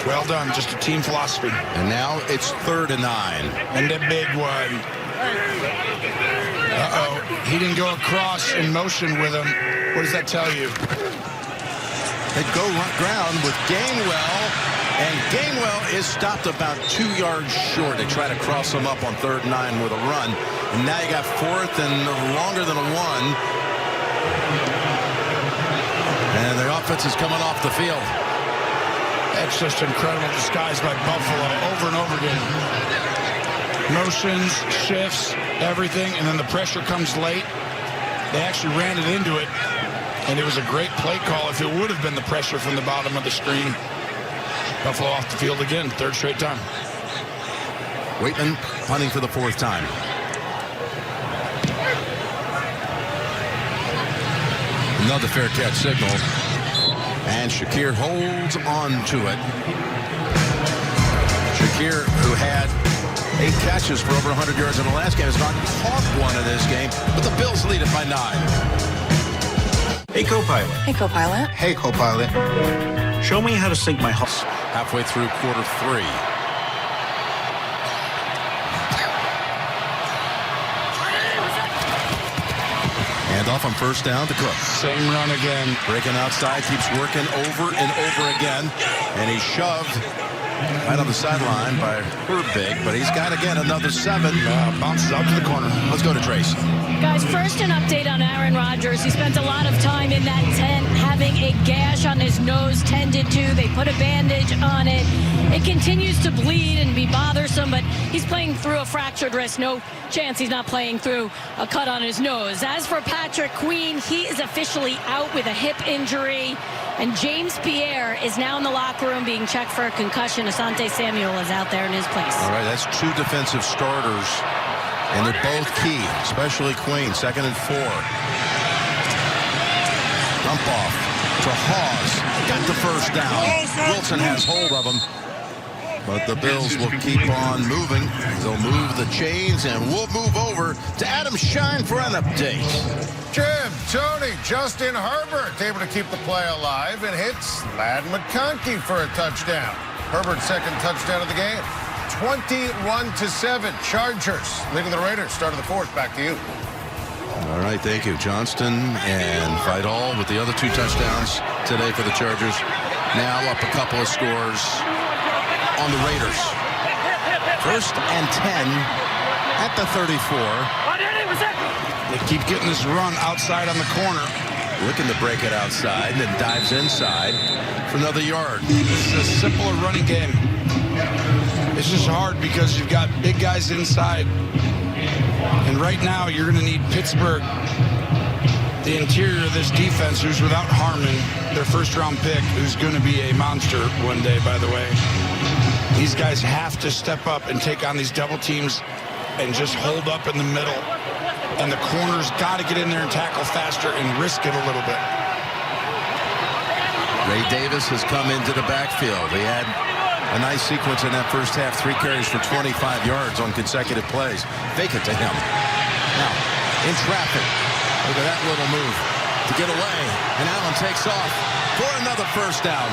Well done, just a team philosophy. And now it's 3rd and 9. And a big one. Uh-oh, he didn't go across in motion with him. What does that tell you? They go ground with Gainwell, and Gainwell is stopped about 2 yards short. They try to cross him up on 3rd and 9 with a run. And now you got 4th and longer than a 1. And the offense is coming off the field. That's just incredible disguise by Buffalo over and over again. Motions, shifts, everything, and then the pressure comes late. They actually ran it into it, and it was a great play call if it would have been the pressure from the bottom of the screen. Buffalo off the field again, third straight time. Waitman punting for the fourth time. Another fair catch signal. And Shakir holds on to it. Shakir, who had 8 catches for over 100 yards in the last game, has not caught one in this game, but the Bills lead it by 9. Hey, co-pilot. Hey, co-pilot. Hey, co-pilot. Show me how to sync my horse. Halfway through quarter 3. And off on first down to Cook. Same run again. Breaking outside, keeps working over and over again. And he's shoved right on the sideline by Herbig, but he's got, again, another 7. Bounces out to the corner. Let's go to Trace. Guys, first an update on Aaron Rodgers. He spent a lot of time in that tent having a gash on his nose tended to. They put a bandage on it. It continues to bleed and be bothersome, but he's playing through a fractured wrist. No chance he's not playing through a cut on his nose. As for Patrick Queen, he is officially out with a hip injury. And James Pierre is now in the locker room being checked for a concussion. Asante Samuel is out there in his place. All right, that's 2 defensive starters. And they're both key, especially Queen, 2nd and 4. Dump off to Hawes. Got the first down. Wilson has hold of him. But the Bills will keep on moving. They'll move the chains, and we'll move over to Adam Shine for an update. Jim, Tony, Justin Herbert able to keep the play alive and hits Ladd McConkey for a touchdown. Herbert's 2nd touchdown of the game. 21-7. Chargers leading the Raiders. Start of the 4th. Back to you. All right, thank you. Johnston and Vidal with the other 2 touchdowns today for the Chargers. Now up a couple of scores on the Raiders. 1st and 10 at the 34. They keep getting this run outside on the corner. Looking to break it outside, and then dives inside for another yard. This is a simpler running game. It's just hard because you've got big guys inside. And right now, you're going to need Pittsburgh, the interior of this defense, who's without Harmon, their 1st-round pick, who's going to be a monster one day, by the way. These guys have to step up and take on these double teams and just hold up in the middle. And the corners got to get in there and tackle faster and risk it a little bit. Ray Davis has come into the backfield. He had a nice sequence in that first half. 3 carries for 25 yards on consecutive plays. Fake it to him. Now, in traffic. Look at that little move to get away. And Allen takes off for another first down.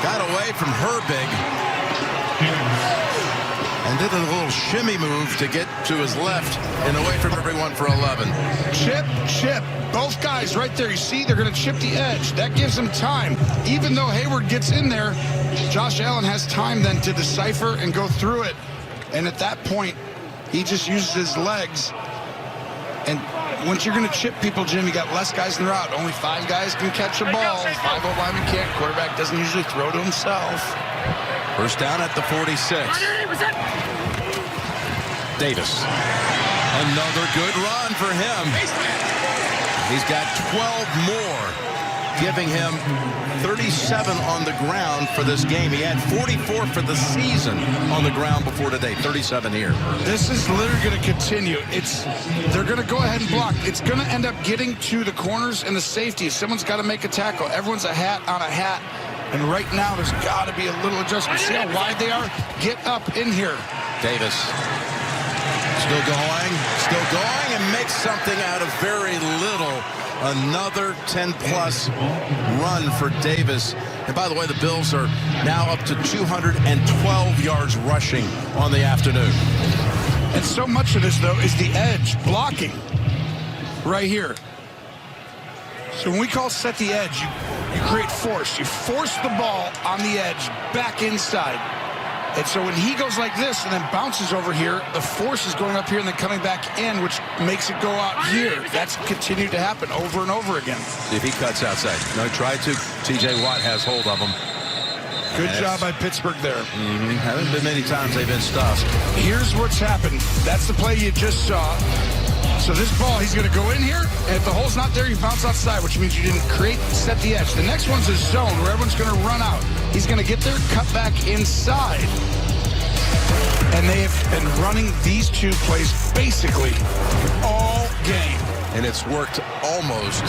Got away from Herbig. And did a little shimmy move to get to his left and away from everyone for 11. Chip. Both guys right there. You see, they're going to chip the edge. That gives him time. Even though Hayward gets in there, Josh Allen has time then to decipher and go through it. And at that point, he just uses his legs. And once you're going to chip people, Jim, you got less guys in the route. Only 5 guys can catch a ball. 5 linemen can't. Quarterback doesn't usually throw to himself. First down at the 46. Davis. Another good run for him. He's got 12 more, giving him 37 on the ground for this game. He had 44 for the season on the ground before today. 37 here. This is literally going to continue. They're going to go ahead and block. It's going to end up getting to the corners and the safeties. Someone's got to make a tackle. Everyone's a hat on a hat. And right now, there's got to be a little adjustment. See how wide they are? Get up in here. Davis still going, and makes something out of very little. Another 10-plus run for Davis. And by the way, the Bills are now up to 212 yards rushing on the afternoon. And so much of this, though, is the edge blocking right here. So when we call set the edge, you create force. You force the ball on the edge back inside. And so when he goes like this and then bounces over here, the force is going up here and then coming back in, which makes it go out here. That's continued to happen over and over again. See if he cuts outside. No, he tried to. TJ Watt has hold of him. Good job by Pittsburgh there. Haven't been many times they've been stuffed. Here's what's happened. That's the play you just saw. So this ball, he's going to go in here, and if the hole's not there, you bounce outside, which means you didn't set the edge. The next one's a zone where everyone's going to run out. He's going to get there, cut back inside. And they have been running these two plays basically all game. And it's worked almost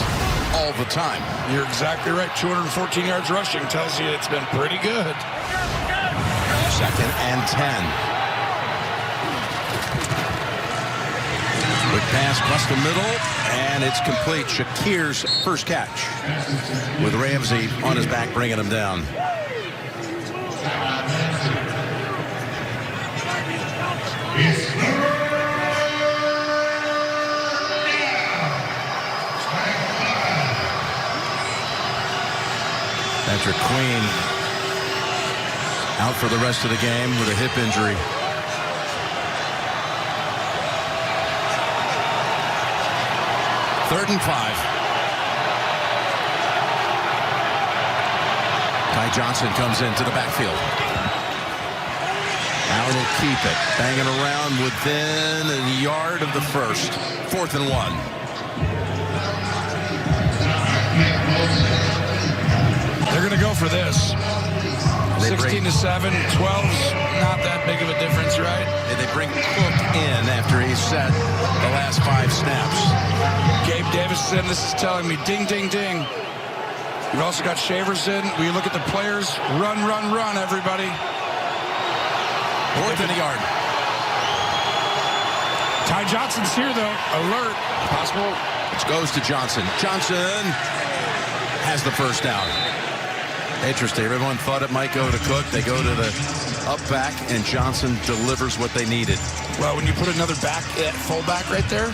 all the time. You're exactly right. 214 yards rushing tells you it's been pretty good. 2nd and 10. Quick pass across the middle, and it's complete. Shakir's first catch, with Ramsey on his back bringing him down. Patrick Queen out for the rest of the game with a hip injury. Third and 5. Ty Johnson comes into the backfield. Allen will keep it. Banging around within a yard of the first. 4th and 1. They're going to go for this. 16 to 7, 12's not that big of a difference, right? And they bring Cook in after he's set the last 5 snaps. Gabe Davison, this is telling me ding, ding, ding. You've also got Shavers in. We look at the players. Run, run, run, everybody. 4th and a yard. Ty Johnson's here, though. Alert. Possible. Which goes to Johnson. Johnson has the first down. Interesting. Everyone thought it might go to Cook. They go to the up back, and Johnson delivers what they needed. Well, when you put another fullback right there,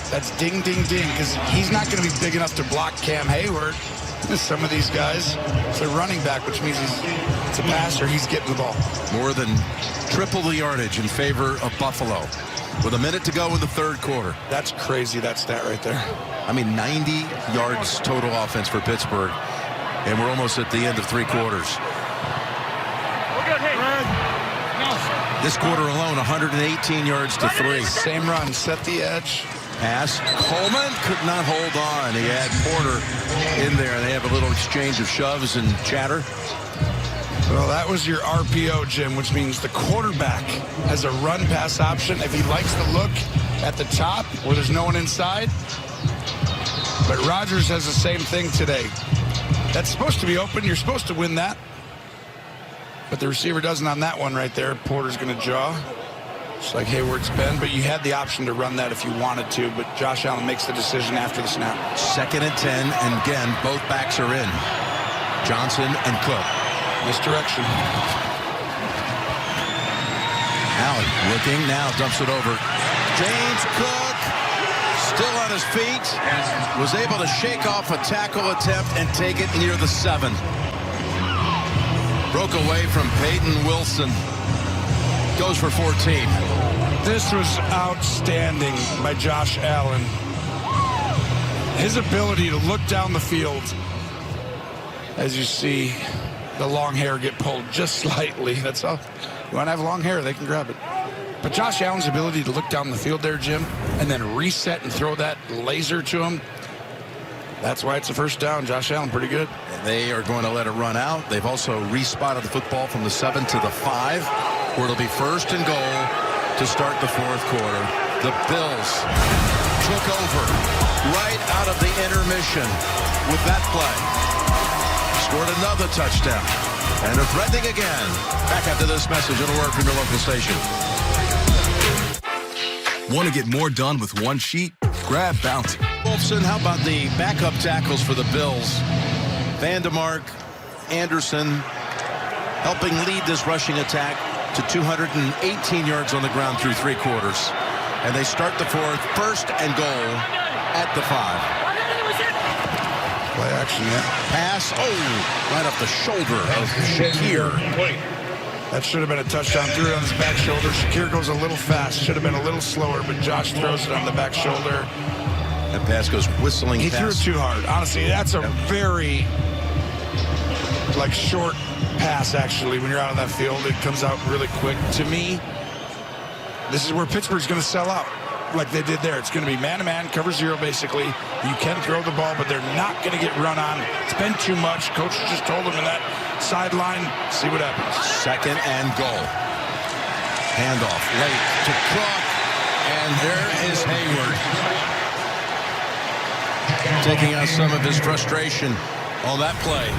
that's ding, ding, ding, because he's not going to be big enough to block Cam Hayward. Some of these guys, it's a running back, which means it's a passer. He's getting the ball. More than triple the yardage in favor of Buffalo with a minute to go in the 3rd quarter. That's crazy, that stat right there. I mean, 90 yards total offense for Pittsburgh. And we're almost at the end of 3 quarters. This quarter alone, 118 yards to 3. Same run, set the edge. Pass. Coleman could not hold on. He had Porter in there, and they have a little exchange of shoves and chatter. Well, that was your RPO, Jim, which means the quarterback has a run-pass option if he likes the look at the top where there's no one inside. But Rodgers has the same thing today. That's supposed to be open. You're supposed to win that. But the receiver doesn't on that one right there. Porter's going to jaw. Just like Hayward's been. But you had the option to run that if you wanted to. But Josh Allen makes the decision after the snap. 2nd and 10. And again, both backs are in. Johnson and Cook. Misdirection. Allen looking. Now dumps it over. James Cook. Still on his feet, was able to shake off a tackle attempt and take it near the 7. Broke away from Peyton Wilson. Goes for 14. This was outstanding by Josh Allen. His ability to look down the field, as you see the long hair get pulled just slightly. That's all. You want to have long hair, they can grab it. But Josh Allen's ability to look down the field there, Jim, and then reset and throw that laser to him, that's why it's a first down. Josh Allen, pretty good. And they are going to let it run out. They've also respotted the football from the 7 to the 5, where it'll be 1st and goal to start the 4th quarter. The Bills took over right out of the intermission with that play. Scored another touchdown. And they're threatening again. Back after this message, it'll work from your local station. Want to get more done with one sheet? Grab Bounty. Wolfson, how about the backup tackles for the Bills? Vandermark, Anderson, helping lead this rushing attack to 218 yards on the ground through 3 quarters. And they start the 4th, 1st and goal at the 5. Play action, yeah. Pass, right off the shoulder of Shakir. That should have been a touchdown. Threw it on his back shoulder. Shakir goes a little fast. Should have been a little slower, but Josh throws it on the back shoulder. That pass goes whistling He past. threw it too hard. Honestly, that's a very, short pass, actually. When you're out on that field, it comes out really quick. To me, this is where Pittsburgh's going to sell out, like they did there. It's going to be man-to-man, cover zero, basically. You can throw the ball, but they're not going to get run on. It's been too much. Coach just told them in that sideline, see what happens. 2nd and goal. Handoff late to Cook, and there is Hayward. Taking out some of his frustration on that play.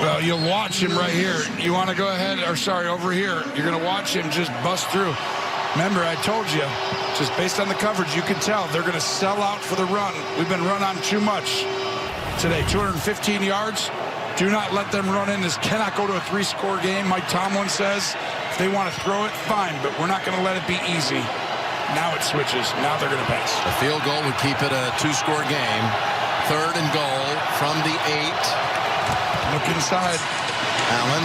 Well, you'll watch him right here. You want to go ahead, over here. You're going to watch him just bust through. Remember, I told you, just based on the coverage, you can tell they're going to sell out for the run. We've been run on too much today. 215 yards. Do not let them run in. This cannot go to a 3-score game. Mike Tomlin says if they want to throw it, fine, but we're not going to let it be easy. Now it switches. Now they're going to pass. A field goal would keep it a 2-score game. 3rd and goal from the 8. Look inside. Allen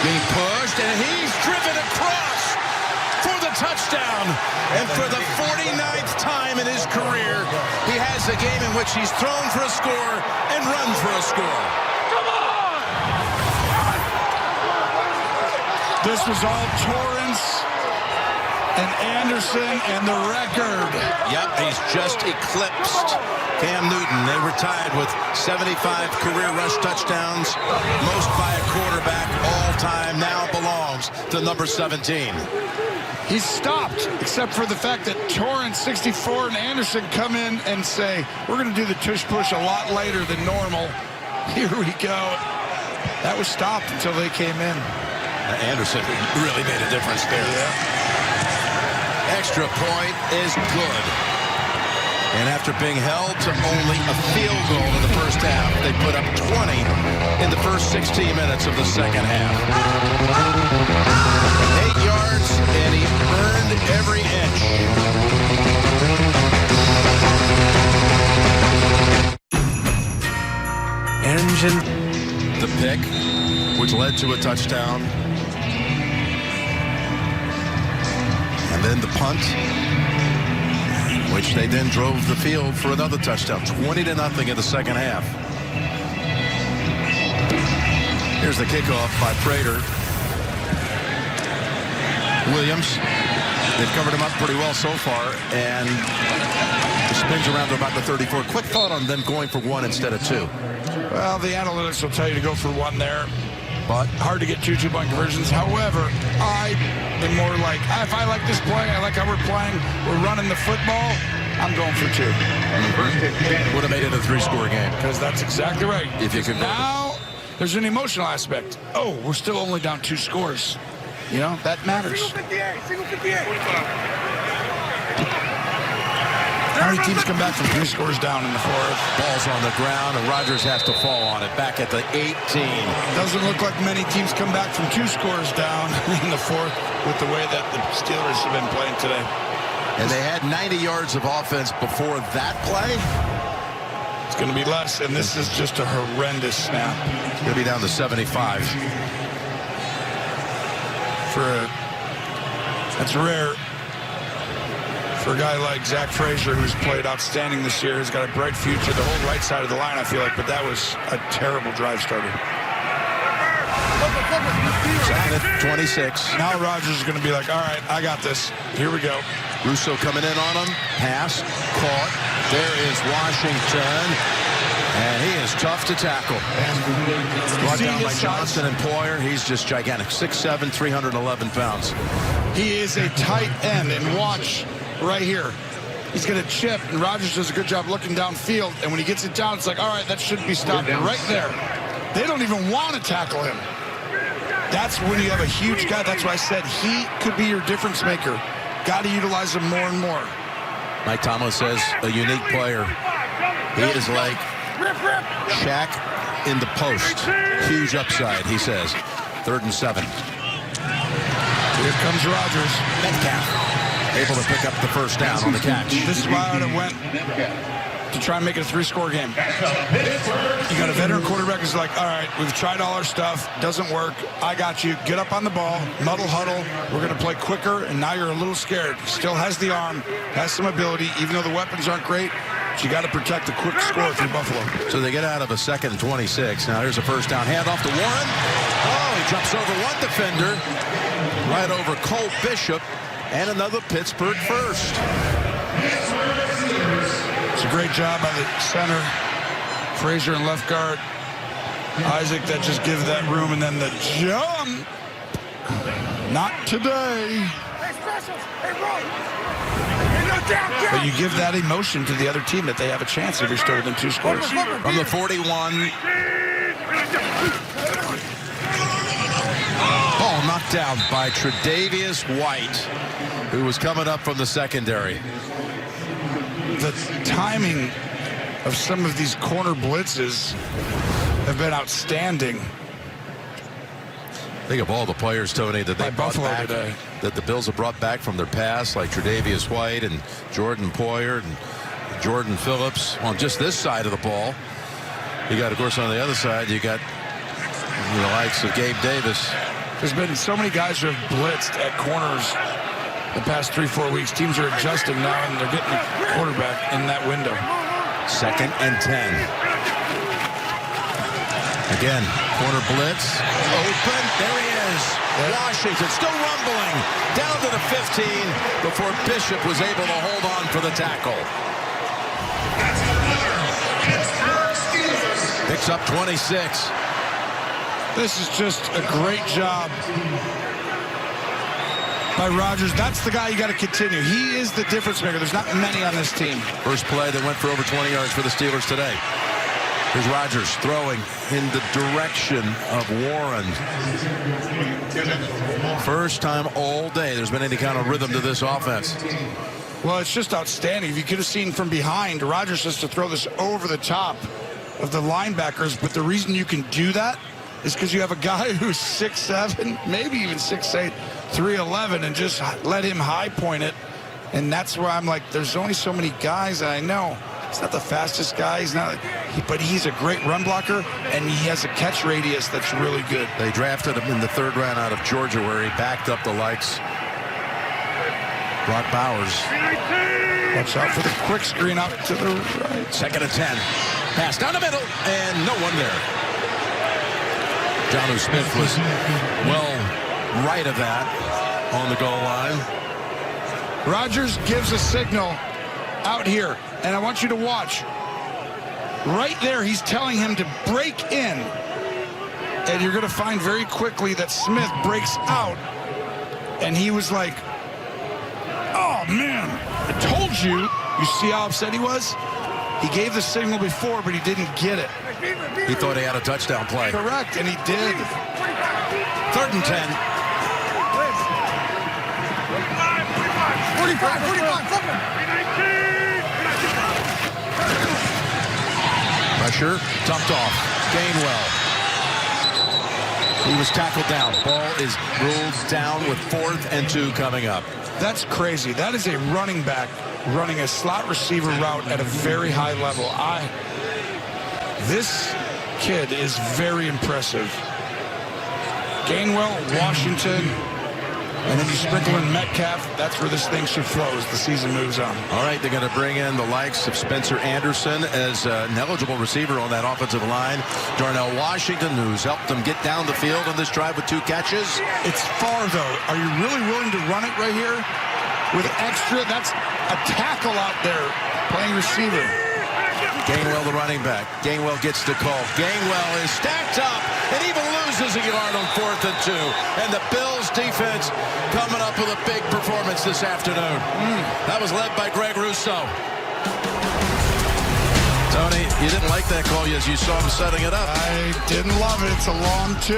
being pushed, and he's driven across for the touchdown. And for the 49th time in his career, he has a game in which he's thrown for a score and run for a score. Come on! This was all Torrance and Anderson and the record. Yep, he's just eclipsed Cam Newton. They were tied with 75 career rush touchdowns. Most by a quarterback all time now belongs to number 17. He's stopped, except for the fact that Torrance, 64, and Anderson come in and say, we're going to do the tush-push a lot later than normal. Here we go. That was stopped until they came in. Anderson really made a difference there. Yeah. Extra point is good. And after being held to only a field goal in the first half, they put up 20 in the first 16 minutes of the second half. 8 yards, and he earned every inch. Engine. The pick, which led to a touchdown. And then the punt, which they then drove the field for another touchdown. 20-0 in the second half. Here's the kickoff by Prater. Williams. They've covered him up pretty well so far, and it spins around to about the 34. Quick thought on them going for 1 instead of 2. Well, the analytics will tell you to go for 1 there, but hard to get 2 2-point conversions. However, I am more like, if I like this play, I like how we're playing, we're running the football, I'm going for 2. Would have made it a 3-score game. Because that's exactly right. If you could. Now, there's an emotional aspect. Oh, we're still only down 2 scores. You know, that matters. Single 58. How many teams come back from 3 scores down in the 4th? Ball's on the ground, and Rodgers has to fall on it. Back at the 18. Doesn't look like many teams come back from 2 scores down in the 4th with the way that the Steelers have been playing today. And they had 90 yards of offense before that play. It's going to be less, and this is just a horrendous snap. It's going to be down to 75. That's rare for a guy like Zach Frazier, who's played outstanding this year, who's got a bright future. The whole right side of the line, I feel like, but that was a terrible drive starter. Down at 26. Now Rodgers is going to be like, all right, I got this. Here we go. Russo coming in on him. Pass. Caught. There is Washington. And he is tough to tackle. Brought down by Johnson and Poyer. He's just gigantic. 6'7", 311 pounds. He is a tight end. And watch right here. He's going to chip. And Rodgers does a good job looking downfield. And when he gets it down, it's like, all right, that shouldn't be stopped right there. They don't even want to tackle him. That's when you have a huge guy. That's why I said he could be your difference maker. Got to utilize him more and more. Mike Tomlin says a unique player. He is like Shaq in the post. Huge upside, he says. 3rd and 7. Here comes Rodgers. Metcalf able to pick up the first down on the catch. This is why I went to try and make it a 3-score game. You got a veteran quarterback who's like, all right, we've tried all our stuff. Doesn't work. I got you. Get up on the ball. Muddle, huddle. We're going to play quicker, and now you're a little scared. Still has the arm, has some ability, even though the weapons aren't great. But you got to protect the quick score if you're Buffalo. So they get out of a 2nd and 26. Now here's a first down handoff to Warren. Oh, he jumps over one defender, right over Cole Bishop, and another Pittsburgh first. It's a great job by the center, Frazier and left guard. Isaac that just gives that room, and then the jump. Not today. But you give that emotion to the other team that they have a chance if you're still within 2 scores. From the 41. Ball knocked down by Tre'Davious White, who was coming up from the secondary. The timing of some of these corner blitzes have been outstanding. Think of all the players, Tony, that they brought back today, that the Bills have brought back from their past, like Tre'Davious White and Jordan Poyer and Jordan Phillips on just this side of the ball. You got, of course, on the other side, you got the likes of Gabe Davis. There's been so many guys who have blitzed at corners the past 3-4 weeks. Teams are adjusting now, and they're getting the quarterback in that window. 2nd and 10. Again, corner blitz. Open. There he is. Washington still rumbling. Down to the 15 before Bishop was able to hold on for the tackle. Picks up 26. This is just a great job by Rodgers. That's the guy you got to continue. He is the difference maker. There's not many on this team. First play that went for over 20 yards for the Steelers today. Here's Rodgers throwing in the direction of Warren. First time all day there's been any kind of rhythm to this offense. Well, it's just outstanding. If you could have seen from behind, Rodgers has to throw this over the top of the linebackers. But the reason you can do that is because you have a guy who's 6'7", maybe even 6'8", 311, and just let him high point it. And that's where I'm like, there's only so many guys that I know. He's not the fastest guy. He's not, but he's a great run blocker, and he has a catch radius that's really good. They drafted him in the 3rd round out of Georgia, where he backed up the likes. Brock Bowers. Watch out for the quick screen out to the right. 2nd and 10. Pass down the middle, and no one there. Jonnu Smith was well right of that on the goal line. Rodgers gives a signal out here, and I want you to watch. Right there, he's telling him to break in. And you're going to find very quickly that Smith breaks out. And he was like, oh, man, I told you. You see how upset he was? He gave the signal before, but he didn't get it. He thought he had a touchdown play. Correct, and he did. 3rd and 10. 45. Pressure, dumped off. Gainwell. He was tackled down. Ball is ruled down with 4th and 2 coming up. That's crazy. That is a running back running a slot receiver route at a very high level. This kid is very impressive. Gainwell, Washington, and then you sprinkle in Metcalf. That's where this thing should flow as the season moves on. All right, they're going to bring in the likes of Spencer Anderson as an eligible receiver on that offensive line. Darnell Washington, who's helped them get down the field on this drive with 2 catches. It's far, though. Are you really willing to run it right here with extra? That's a tackle out there playing receiver. Gainwell, the running back. Gainwell gets the call. Gainwell is stacked up and even loses a yard on 4th and 2. And the Bills defense coming up with a big performance this afternoon. That was led by Greg Rousseau. Tony, you didn't like that call as you saw him setting it up. I didn't love it. It's a long 2.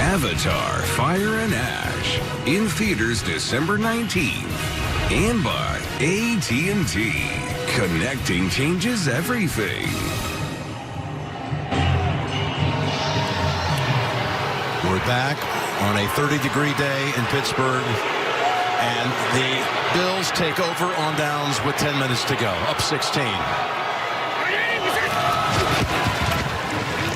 Avatar, Fire and Ash. In theaters December 19th. And by AT&T. Connecting changes everything. We're back on a 30-degree day in Pittsburgh. And the Bills take over on downs with 10 minutes to go. Up 16.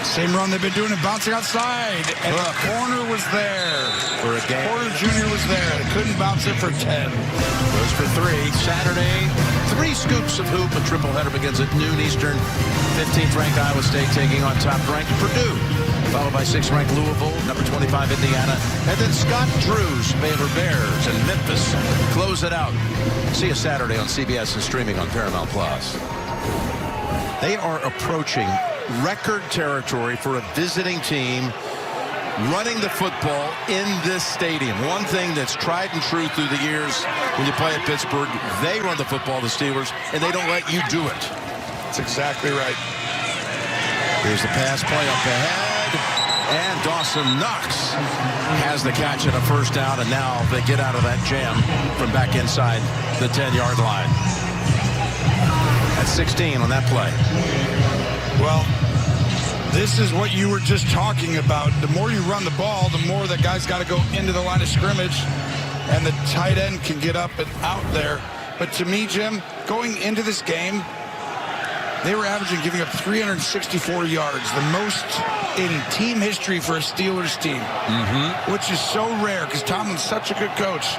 Same run they've been doing it, bouncing outside. And the corner was there. For a game. Porter Jr. was there. They couldn't bounce it for 10. Goes for 3. Saturday, 3 scoops of hoop. A triple header begins at noon Eastern. 15th ranked Iowa State taking on top ranked Purdue. Followed by 6th ranked Louisville, number 25 Indiana. And then Scott Drew's Baylor Bears and Memphis close it out. See you Saturday on CBS and streaming on Paramount Plus. They are approaching record territory for a visiting team running the football in this stadium. One thing that's tried and true through the years when you play at Pittsburgh, they run the football, the Steelers, and they don't let you do it. That's exactly right. Here's the pass play up ahead, and Dawson Knox has the catch at a first down, and now they get out of that jam from back inside the 10-yard line. At 16 on that play. Well, this is what you were just talking about. The more you run the ball, the more the guy's got to go into the line of scrimmage, and the tight end can get up and out there. But to me, Jim, going into this game, they were averaging giving up 364 yards, the most in team history for a Steelers team, which is so rare because Tomlin's such a good coach.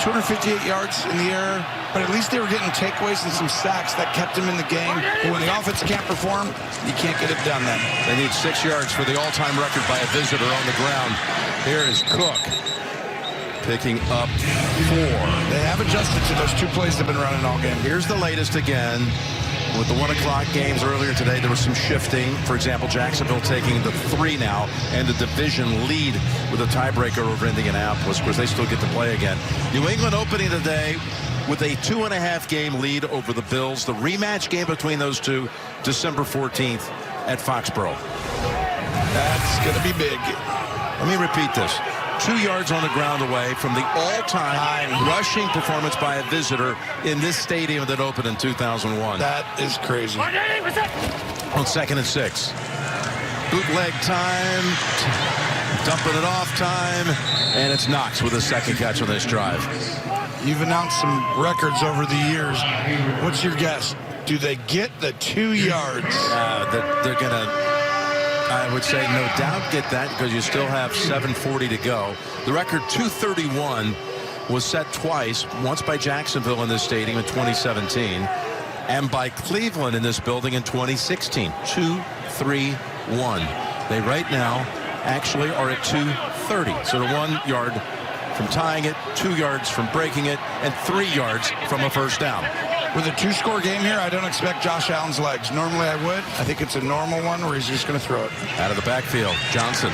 258 yards in the air, but at least they were getting takeaways and some sacks that kept them in the game. But when the offense can't perform, you can't get it done then. They need 6 yards for the all-time record by a visitor on the ground. Here is Cook picking up 4. They have adjusted to those 2 plays they've been running all game. Here's the latest again. With the 1 o'clock games earlier today, there was some shifting. For example, Jacksonville taking the 3 now and the division lead with a tiebreaker over Indianapolis. Of course, they still get to play again. New England opening today with a 2.5 game lead over the Bills. The rematch game between those two, December 14th at Foxborough. That's going to be big. Let me repeat this. 2 yards on the ground away from the all-time rushing performance by a visitor in this stadium that opened in 2001. That is crazy. On 2nd and 6. Bootleg time. Dumping it off time. And it's Knox with his second catch on this drive. You've announced some records over the years. What's your guess? Do they get the 2 yards? They're going to... I would say no doubt get that because you still have 7:40 to go. The record 231 was set twice, once by Jacksonville in this stadium in 2017 and by Cleveland in this building in 2016. 2-3-1. They right now actually are at 230. So they're 1 yard from tying it, 2 yards from breaking it, and 3 yards from a first down. With a 2-score game here, I don't expect Josh Allen's legs. Normally I would. I think it's a normal one where he's just going to throw it. Out of the backfield, Johnson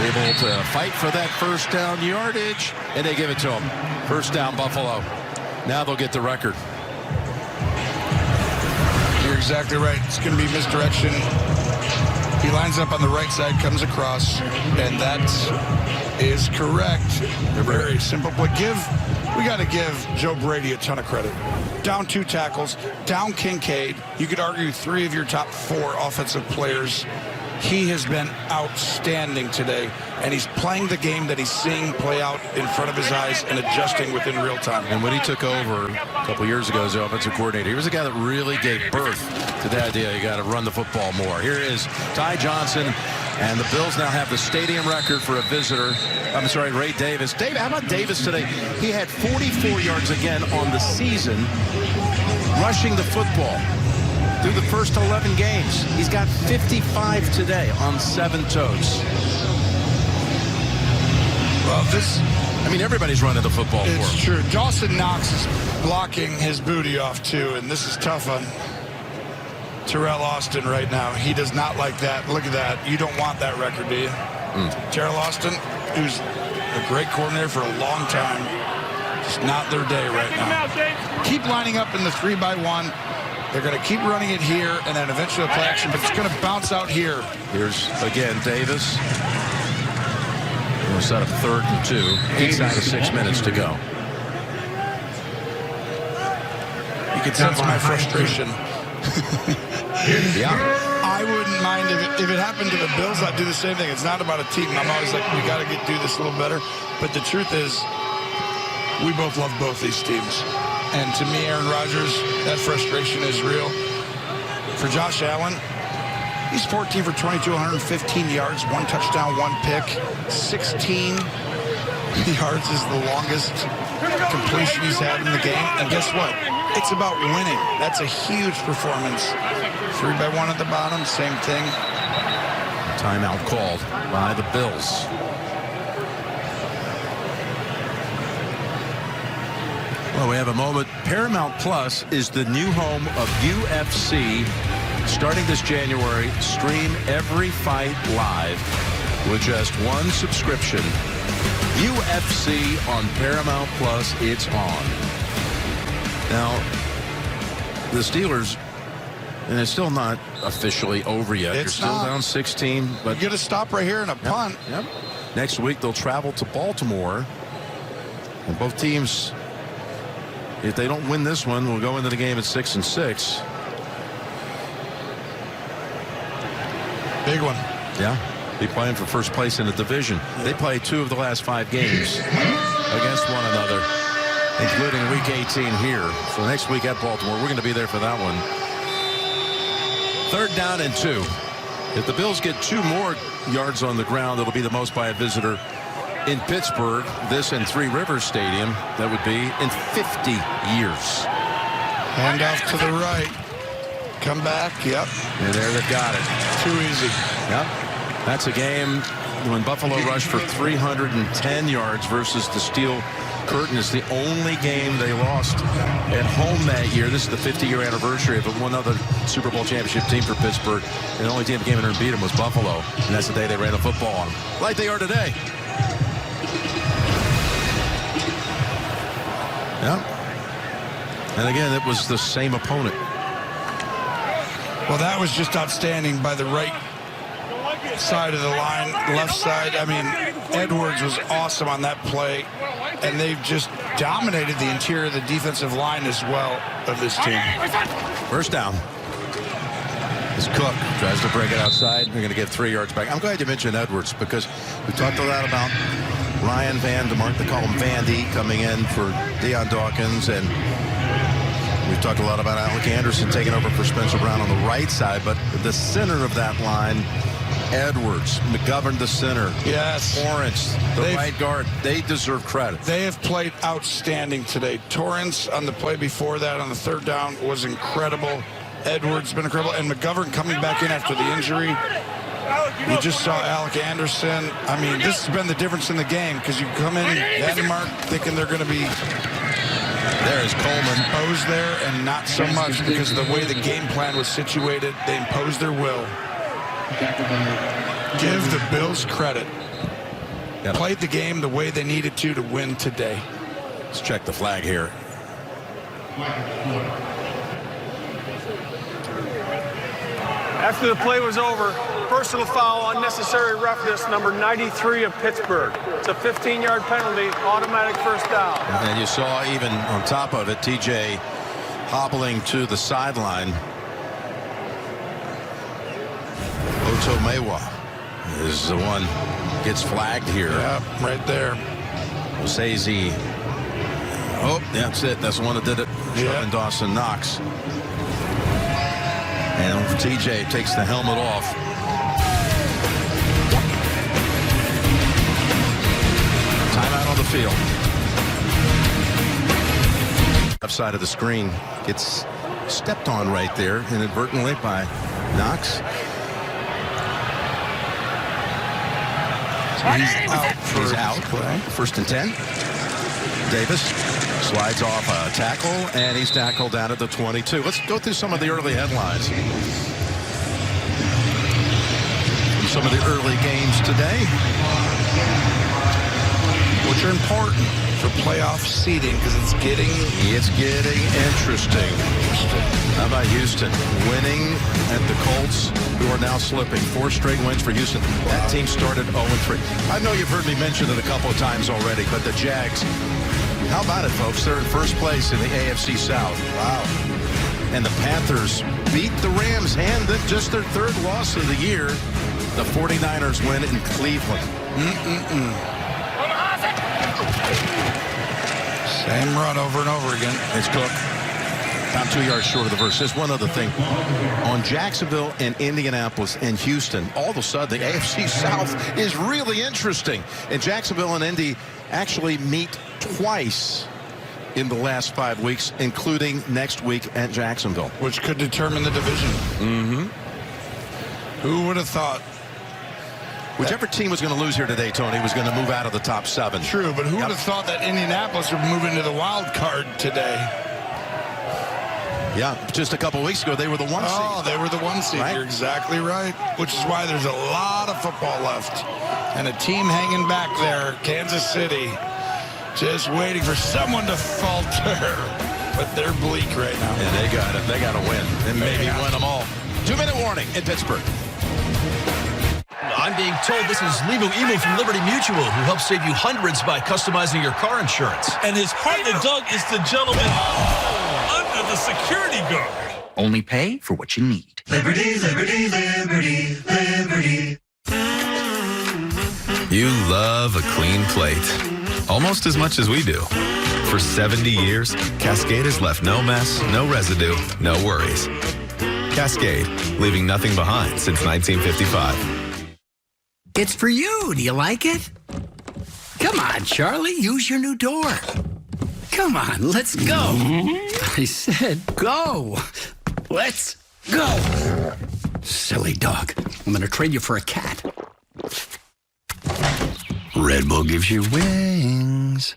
able to fight for that first down yardage, and they give it to him. First down, Buffalo. Now they'll get the record. You're exactly right. It's going to be misdirection. He lines up on the right side, comes across, and that is correct. Very simple. But we got to give Joe Brady a ton of credit. Down 2 tackles, down Kincaid. You could argue 3 of your top 4 offensive players. He has been outstanding today, and he's playing the game that he's seeing play out in front of his eyes and adjusting within real time. And when he took over a couple years ago as the offensive coordinator, he was the guy that really gave birth to the idea you got to run the football more. Here is Ty Johnson, and the Bills now have the stadium record for a visitor. I'm sorry, Ray Davis. Dave, how about Davis today? He had 44 yards again on the season rushing the football. Through the first 11 games. He's got 55 today on 7 toes. Well, I mean, everybody's running the football for him. It's true. Dawson Knox is blocking his booty off, too, and this is tough on Terrell Austin right now. He does not like that. Look at that. You don't want that record, do you? Terrell Austin, who's a great coordinator for a long time, just not their day right now. Keep lining up in the 3-by-1. They're going to keep running it here, and then eventually play action, but it's going to bounce out here. Here's, again, Davis. We'll set up 3rd and 2. Inside of 6 minutes to go. You can sense my frustration. Yeah. I wouldn't mind if it happened to the Bills. I'd do the same thing. It's not about a team. I'm always like, we got to do this a little better. But the truth is, we both love both these teams. And to me, Aaron Rodgers, that frustration is real. For Josh Allen, he's 14 for 22, 115 yards, 1 touchdown, 1 pick. 16 yards is the longest completion he's had in the game. And guess what? It's about winning. That's a huge performance. 3-by-1 at the bottom, same thing. Timeout called by the Bills. Well, we have a moment. Paramount Plus is the new home of UFC. Starting this January, stream every fight live with just one subscription. UFC on Paramount Plus, it's on. Now, the Steelers, and it's still not officially over yet. It's You're still not. down 16. But You get a stop right here and a punt. Yep. Next week, they'll travel to Baltimore. And both teams, if they don't win this one, will go into the game at 6-6. Big one. Yeah. Be playing for first place in the division. They played 2 of the last 5 games against one another, including week 18 here. So next week at Baltimore, we're going to be there for that one. 3rd down and 2. If the Bills get 2 more yards on the ground, it'll be the most by a visitor in Pittsburgh. This in Three Rivers Stadium, that would be in 50 years. Handoff to the right. Come back. Yep. And there they've got it. Too easy. Yep. That's a game when Buffalo rushed for 310 yards versus the Steel Curtain. Is the only game they lost at home that year. This is the 50-year anniversary of one other Super Bowl championship team for Pittsburgh. And the only team that came in and beat them was Buffalo. And that's the day they ran the football on them. Like they are today. Yep. And again, it was the same opponent. Well, that was just outstanding by the right side of the line, left side. I mean, Edwards was awesome on that play, and they've just dominated the interior of the defensive line as well of this team. First down. As Cook tries to break it outside. They're going to get 3 yards back. I'm glad you mentioned Edwards because we talked a lot about Ryan Van DeMark. They call him Vandy coming in for Deion Dawkins, and we've talked a lot about Alec Anderson taking over for Spencer Brown on the right side, but the center of that line, Edwards, McGovern the center. Yes. Torrance, the right guard. They deserve credit. They have played outstanding today. Torrance on the play before that on the 3rd down was incredible. Edwards been incredible. And McGovern coming back in after the injury. You just saw Alec Anderson. I mean, this has been the difference in the game because you come in, Vandermark, thinking they're going to be There's Coleman. imposed there, and not so much because of the way the game plan was situated. They imposed their will. Give the Bills credit. Yep. Played the game the way they needed to win today. Let's check the flag here. After the play was over, personal foul, unnecessary roughness, number 93 of Pittsburgh. It's a 15-yard penalty, automatic first down. And you saw even on top of it, TJ hobbling to the sideline. Otomewa is the one gets flagged here. Yeah, right there. Osaze. Oh, that's it. That's the one that did it. Yeah. And Dawson Knox. And TJ takes the helmet off. Timeout on the field. Left side of the screen gets stepped on right there inadvertently by Knox. He's out. First and 10. Davis slides off a tackle, and he's tackled down at the 22. Let's go through some of the early headlines from some of the early games today, which are important for playoff seeding because it's getting interesting. How about Houston winning at the Colts, who are now slipping? 4 straight wins for Houston. That team started 0-3. I know you've heard me mention it a couple of times already, but the Jags, how about it, folks? They're in first place in the AFC South. Wow. And the Panthers beat the Rams, and just their 3rd loss of the year. The 49ers win in Cleveland. Same run over and over again. It's Cook. About 2 yards short of the verse. Just one other thing. On Jacksonville and Indianapolis and Houston, all of a sudden the AFC South is really interesting. And Jacksonville and Indy actually meet twice in the last 5 weeks, including next week at Jacksonville. Which could determine the division. Mm-hmm. Who would have thought? Whichever team was going to lose here today, Tony, was going to move out of the top 7. True, but who would have thought that Indianapolis would move into the wild card today? Yeah, just a couple weeks ago, they were the 1 seed. Oh, they were the 1 seed. Right? You're exactly right. Which is why there's a lot of football left. And a team hanging back there, Kansas City, just waiting for someone to falter. But they're bleak right now. And they got it. They got to win. And maybe win them all. 2-minute warning in Pittsburgh. I'm being told this is Limu Emu from Liberty Mutual, who helps save you hundreds by customizing your car insurance. And his partner, Doug, is the gentleman under the security guard. Only pay for what you need. Liberty, liberty, liberty, liberty. You love a clean plate, almost as much as we do. For 70 years, Cascade has left no mess, no residue, no worries. Cascade, leaving nothing behind since 1955. It's for you. Do you like it? Come on, Charlie. Use your new door. Come on, let's go. I said go. Let's go. Silly dog. I'm going to trade you for a cat. Red Bull gives you wings.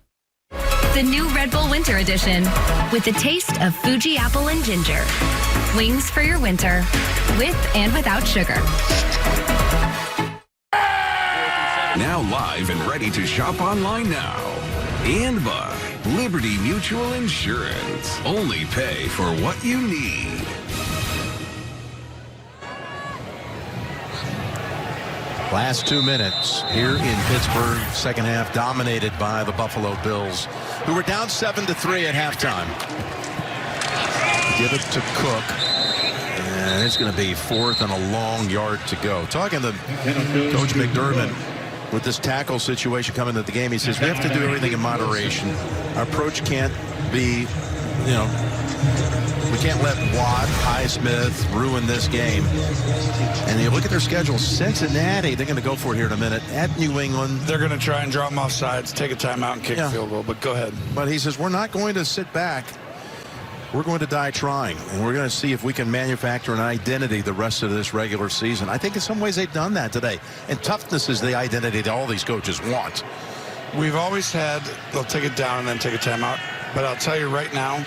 The new Red Bull Winter Edition with the taste of Fuji apple and ginger. Wings for your winter, with and without sugar. Now live and ready to shop online now. And by Liberty Mutual Insurance. Only pay for what you need. Last 2 minutes here in Pittsburgh. Second half dominated by the Buffalo Bills, who were down 7-3 at halftime. Give it to Cook. And it's going to be 4th and a long yard to go. Talking to Coach McDermott with this tackle situation coming into the game, he says we have to do everything in moderation. Our approach can't be, we can't let Watt, Highsmith ruin this game. And you look at their schedule, Cincinnati, they're going to go for it here in a minute. At New England. They're going to try and draw them off sides, take a timeout and kick a field goal, but go ahead. But he says we're not going to sit back. We're going to die trying, and we're going to see if we can manufacture an identity the rest of this regular season. I think in some ways they've done that today. And toughness is the identity that all these coaches want. We've always had, they'll take it down and then take a timeout. But I'll tell you right now,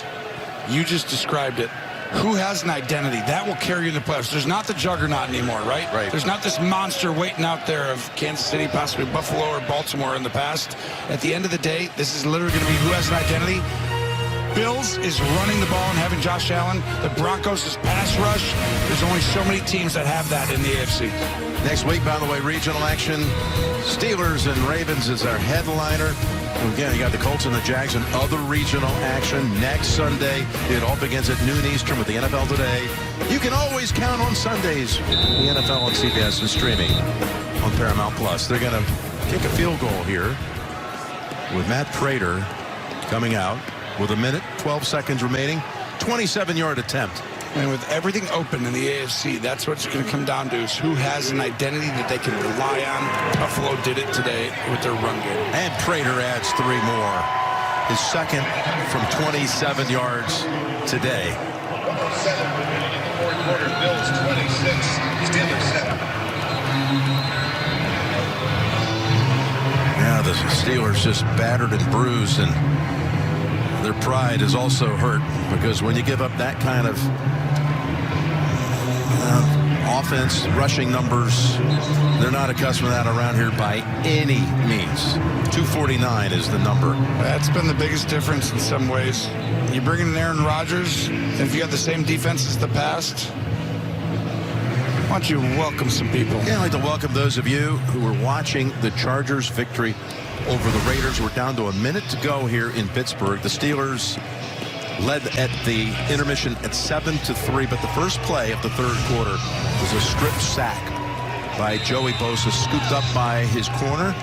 you just described it. Who has an identity? That will carry you in the playoffs. There's not the juggernaut anymore, right? Right. There's not this monster waiting out there of Kansas City, possibly Buffalo or Baltimore in the past. At the end of the day, this is literally going to be who has an identity. Bills is running the ball and having Josh Allen. The Broncos is pass rush. There's only so many teams that have that in the AFC. Next week, by the way, regional action. Steelers and Ravens is our headliner. Again, you got the Colts and the Jags and other regional action next Sunday. It all begins at noon Eastern with the NFL Today. You can always count on Sundays. The NFL on CBS and streaming on Paramount Plus. They're going to kick a field goal here with Matt Prater coming out with 1 minute, 12 seconds remaining. 27-yard attempt. And with everything open in the AFC, that's what it's going to come down to, is who has an identity that they can rely on. Buffalo did it today with their run game. And Prater adds 3 more. His second from 27 yards today. 7 remaining in the fourth quarter. Bills 26, Steelers 7. Yeah, the Steelers just battered and bruised, and their pride is also hurt because when you give up that kind of offense, rushing numbers, they're not accustomed to that around here by any means. 249 is the number. That's been the biggest difference in some ways. You bring in Aaron Rodgers, and if you have the same defense as the past, why don't you welcome some people? Yeah, I'd like to welcome those of you who were watching the Chargers' victory over the Raiders. We're down to 1 minute to go here in Pittsburgh. The Steelers led at the intermission at 7-3, but the first play of the third quarter was a strip sack by Joey Bosa, scooped up by his corner.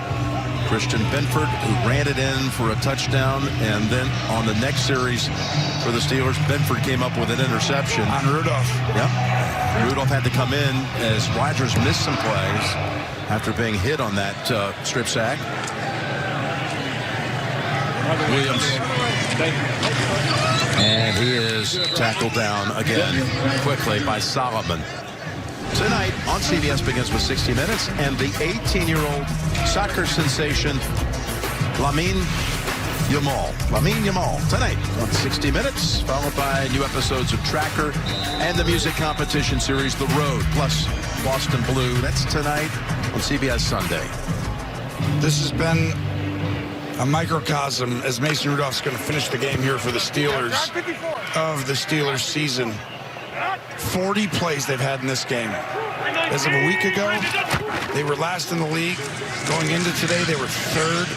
Christian Benford, who ran it in for a touchdown, and then on the next series for the Steelers, Benford came up with an interception. On Rudolph. Yep. Rudolph had to come in as Rodgers missed some plays after being hit on that strip sack. Williams. And he is tackled down again quickly by Solomon. Tonight on CBS Begins with 60 Minutes, and the 18-year-old soccer sensation Lamine Yamal tonight on 60 Minutes, followed by new episodes of Tracker and the music competition series The Road, plus Boston Blue. That's tonight on CBS Sunday. This has been a microcosm as Mason Rudolph's going to finish the game here for the Steelers of the Steelers season. 40 plays they've had in this game. As of a week ago, they were last in the league. Going into today, they were third.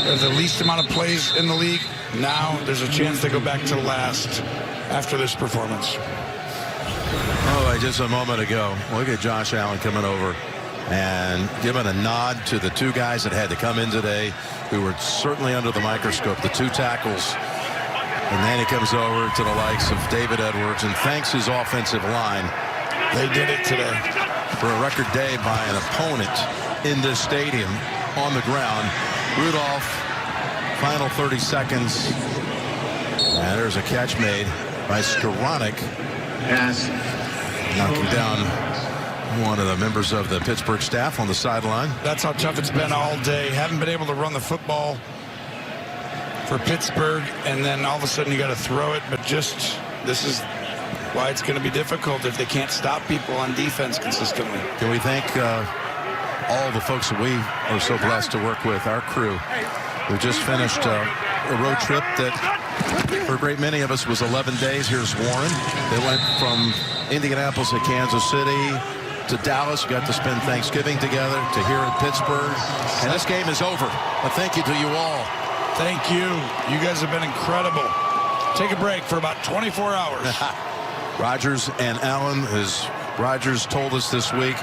There's the least amount of plays in the league. Now there's a chance to go back to last after this performance. Oh, just a moment ago, look at Josh Allen coming over and giving a nod to the two guys that had to come in today who were certainly under the microscope, the two tackles. And then he comes over to the likes of David Edwards and thanks his offensive line. They did it today. For a record day by an opponent in this stadium on the ground. Rudolph, final 30 seconds. And there's a catch made by Skoranek. Yes. Knocking down one of the members of the Pittsburgh staff on the sideline. That's how tough it's been all day. Haven't been able to run the football for Pittsburgh, and then all of a sudden you got to throw it. But this is why it's going to be difficult if they can't stop people on defense consistently. Can we thank all the folks that we are so blessed to work with, our crew, who just finished a road trip that for a great many of us was 11 days. Here's Warren. They went from Indianapolis to Kansas City to Dallas. Got to spend Thanksgiving together, to here at Pittsburgh. And this game is over. But thank you to you all. Thank you. You guys have been incredible. Take a break for about 24 hours. Rodgers and Allen, as Rodgers told us this week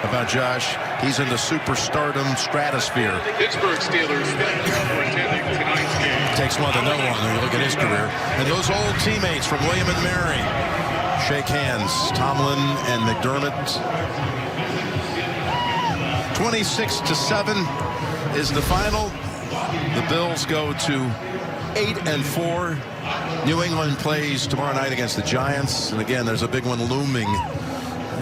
about Josh, he's in the superstardom stratosphere. Pittsburgh Steelers thank you for attending tonight's game. Takes one to know one when you look at his career. And those old teammates from William and Mary shake hands. Tomlin and McDermott. 26-7 is the final. The Bills go to 8-4. New England plays tomorrow night against the Giants. And again, there's a big one looming.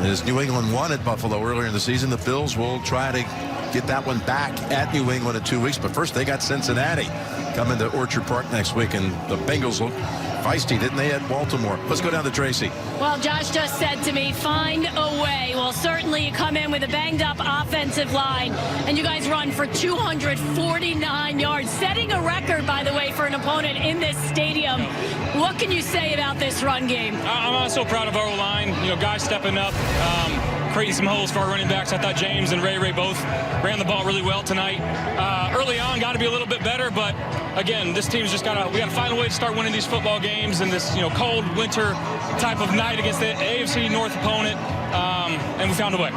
As New England won at Buffalo earlier in the season, the Bills will try to get that one back at New England in 2 weeks. But first, they got Cincinnati coming to Orchard Park next week. And the Bengals look feisty, didn't they, at Baltimore? Let's go down to Tracy. Well, Josh just said to me, find a way. Well, certainly you come in with a banged-up offensive line, and you guys run for 249 yards, setting a record, by the way, for an opponent in this stadium. What can you say about this run game? I'm so proud of our O-line. Guys stepping up, creating some holes for our running backs. I thought James and Ray both ran the ball really well tonight. Early on, got to be a little bit better, but again, this team's just we got to find a way to start winning these football games in this, cold winter type of night against the AFC North opponent, and we found a way.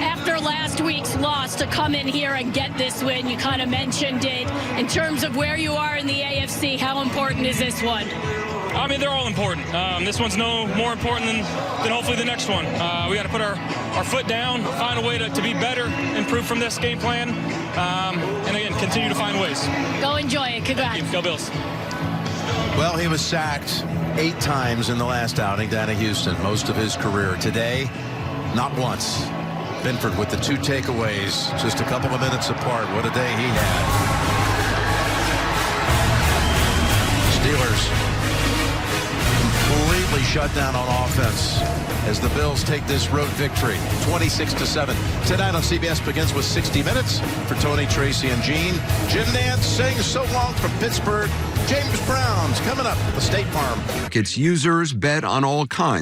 After last week's loss, to come in here and get this win, you kind of mentioned it. In terms of where you are in the AFC, how important is this one? I mean, they're all important. This one's no more important than hopefully the next one. We got to put our foot down, find a way to be better, improve from this game plan, and again, continue to find ways. Go enjoy it. Congrats. Go Bills. Well, he was sacked 8 times in the last outing down at Houston, most of his career. Today, not once. Benford with the 2 takeaways, just a couple of minutes apart. What a day he had. Steelers completely shut down on offense as the Bills take this road victory, 26-7. Tonight on CBS Begins with 60 Minutes. For Tony, Tracy, and Gene, Jim Nance saying so long from Pittsburgh. James Brown's coming up at the State Farm. Its users bet on all kinds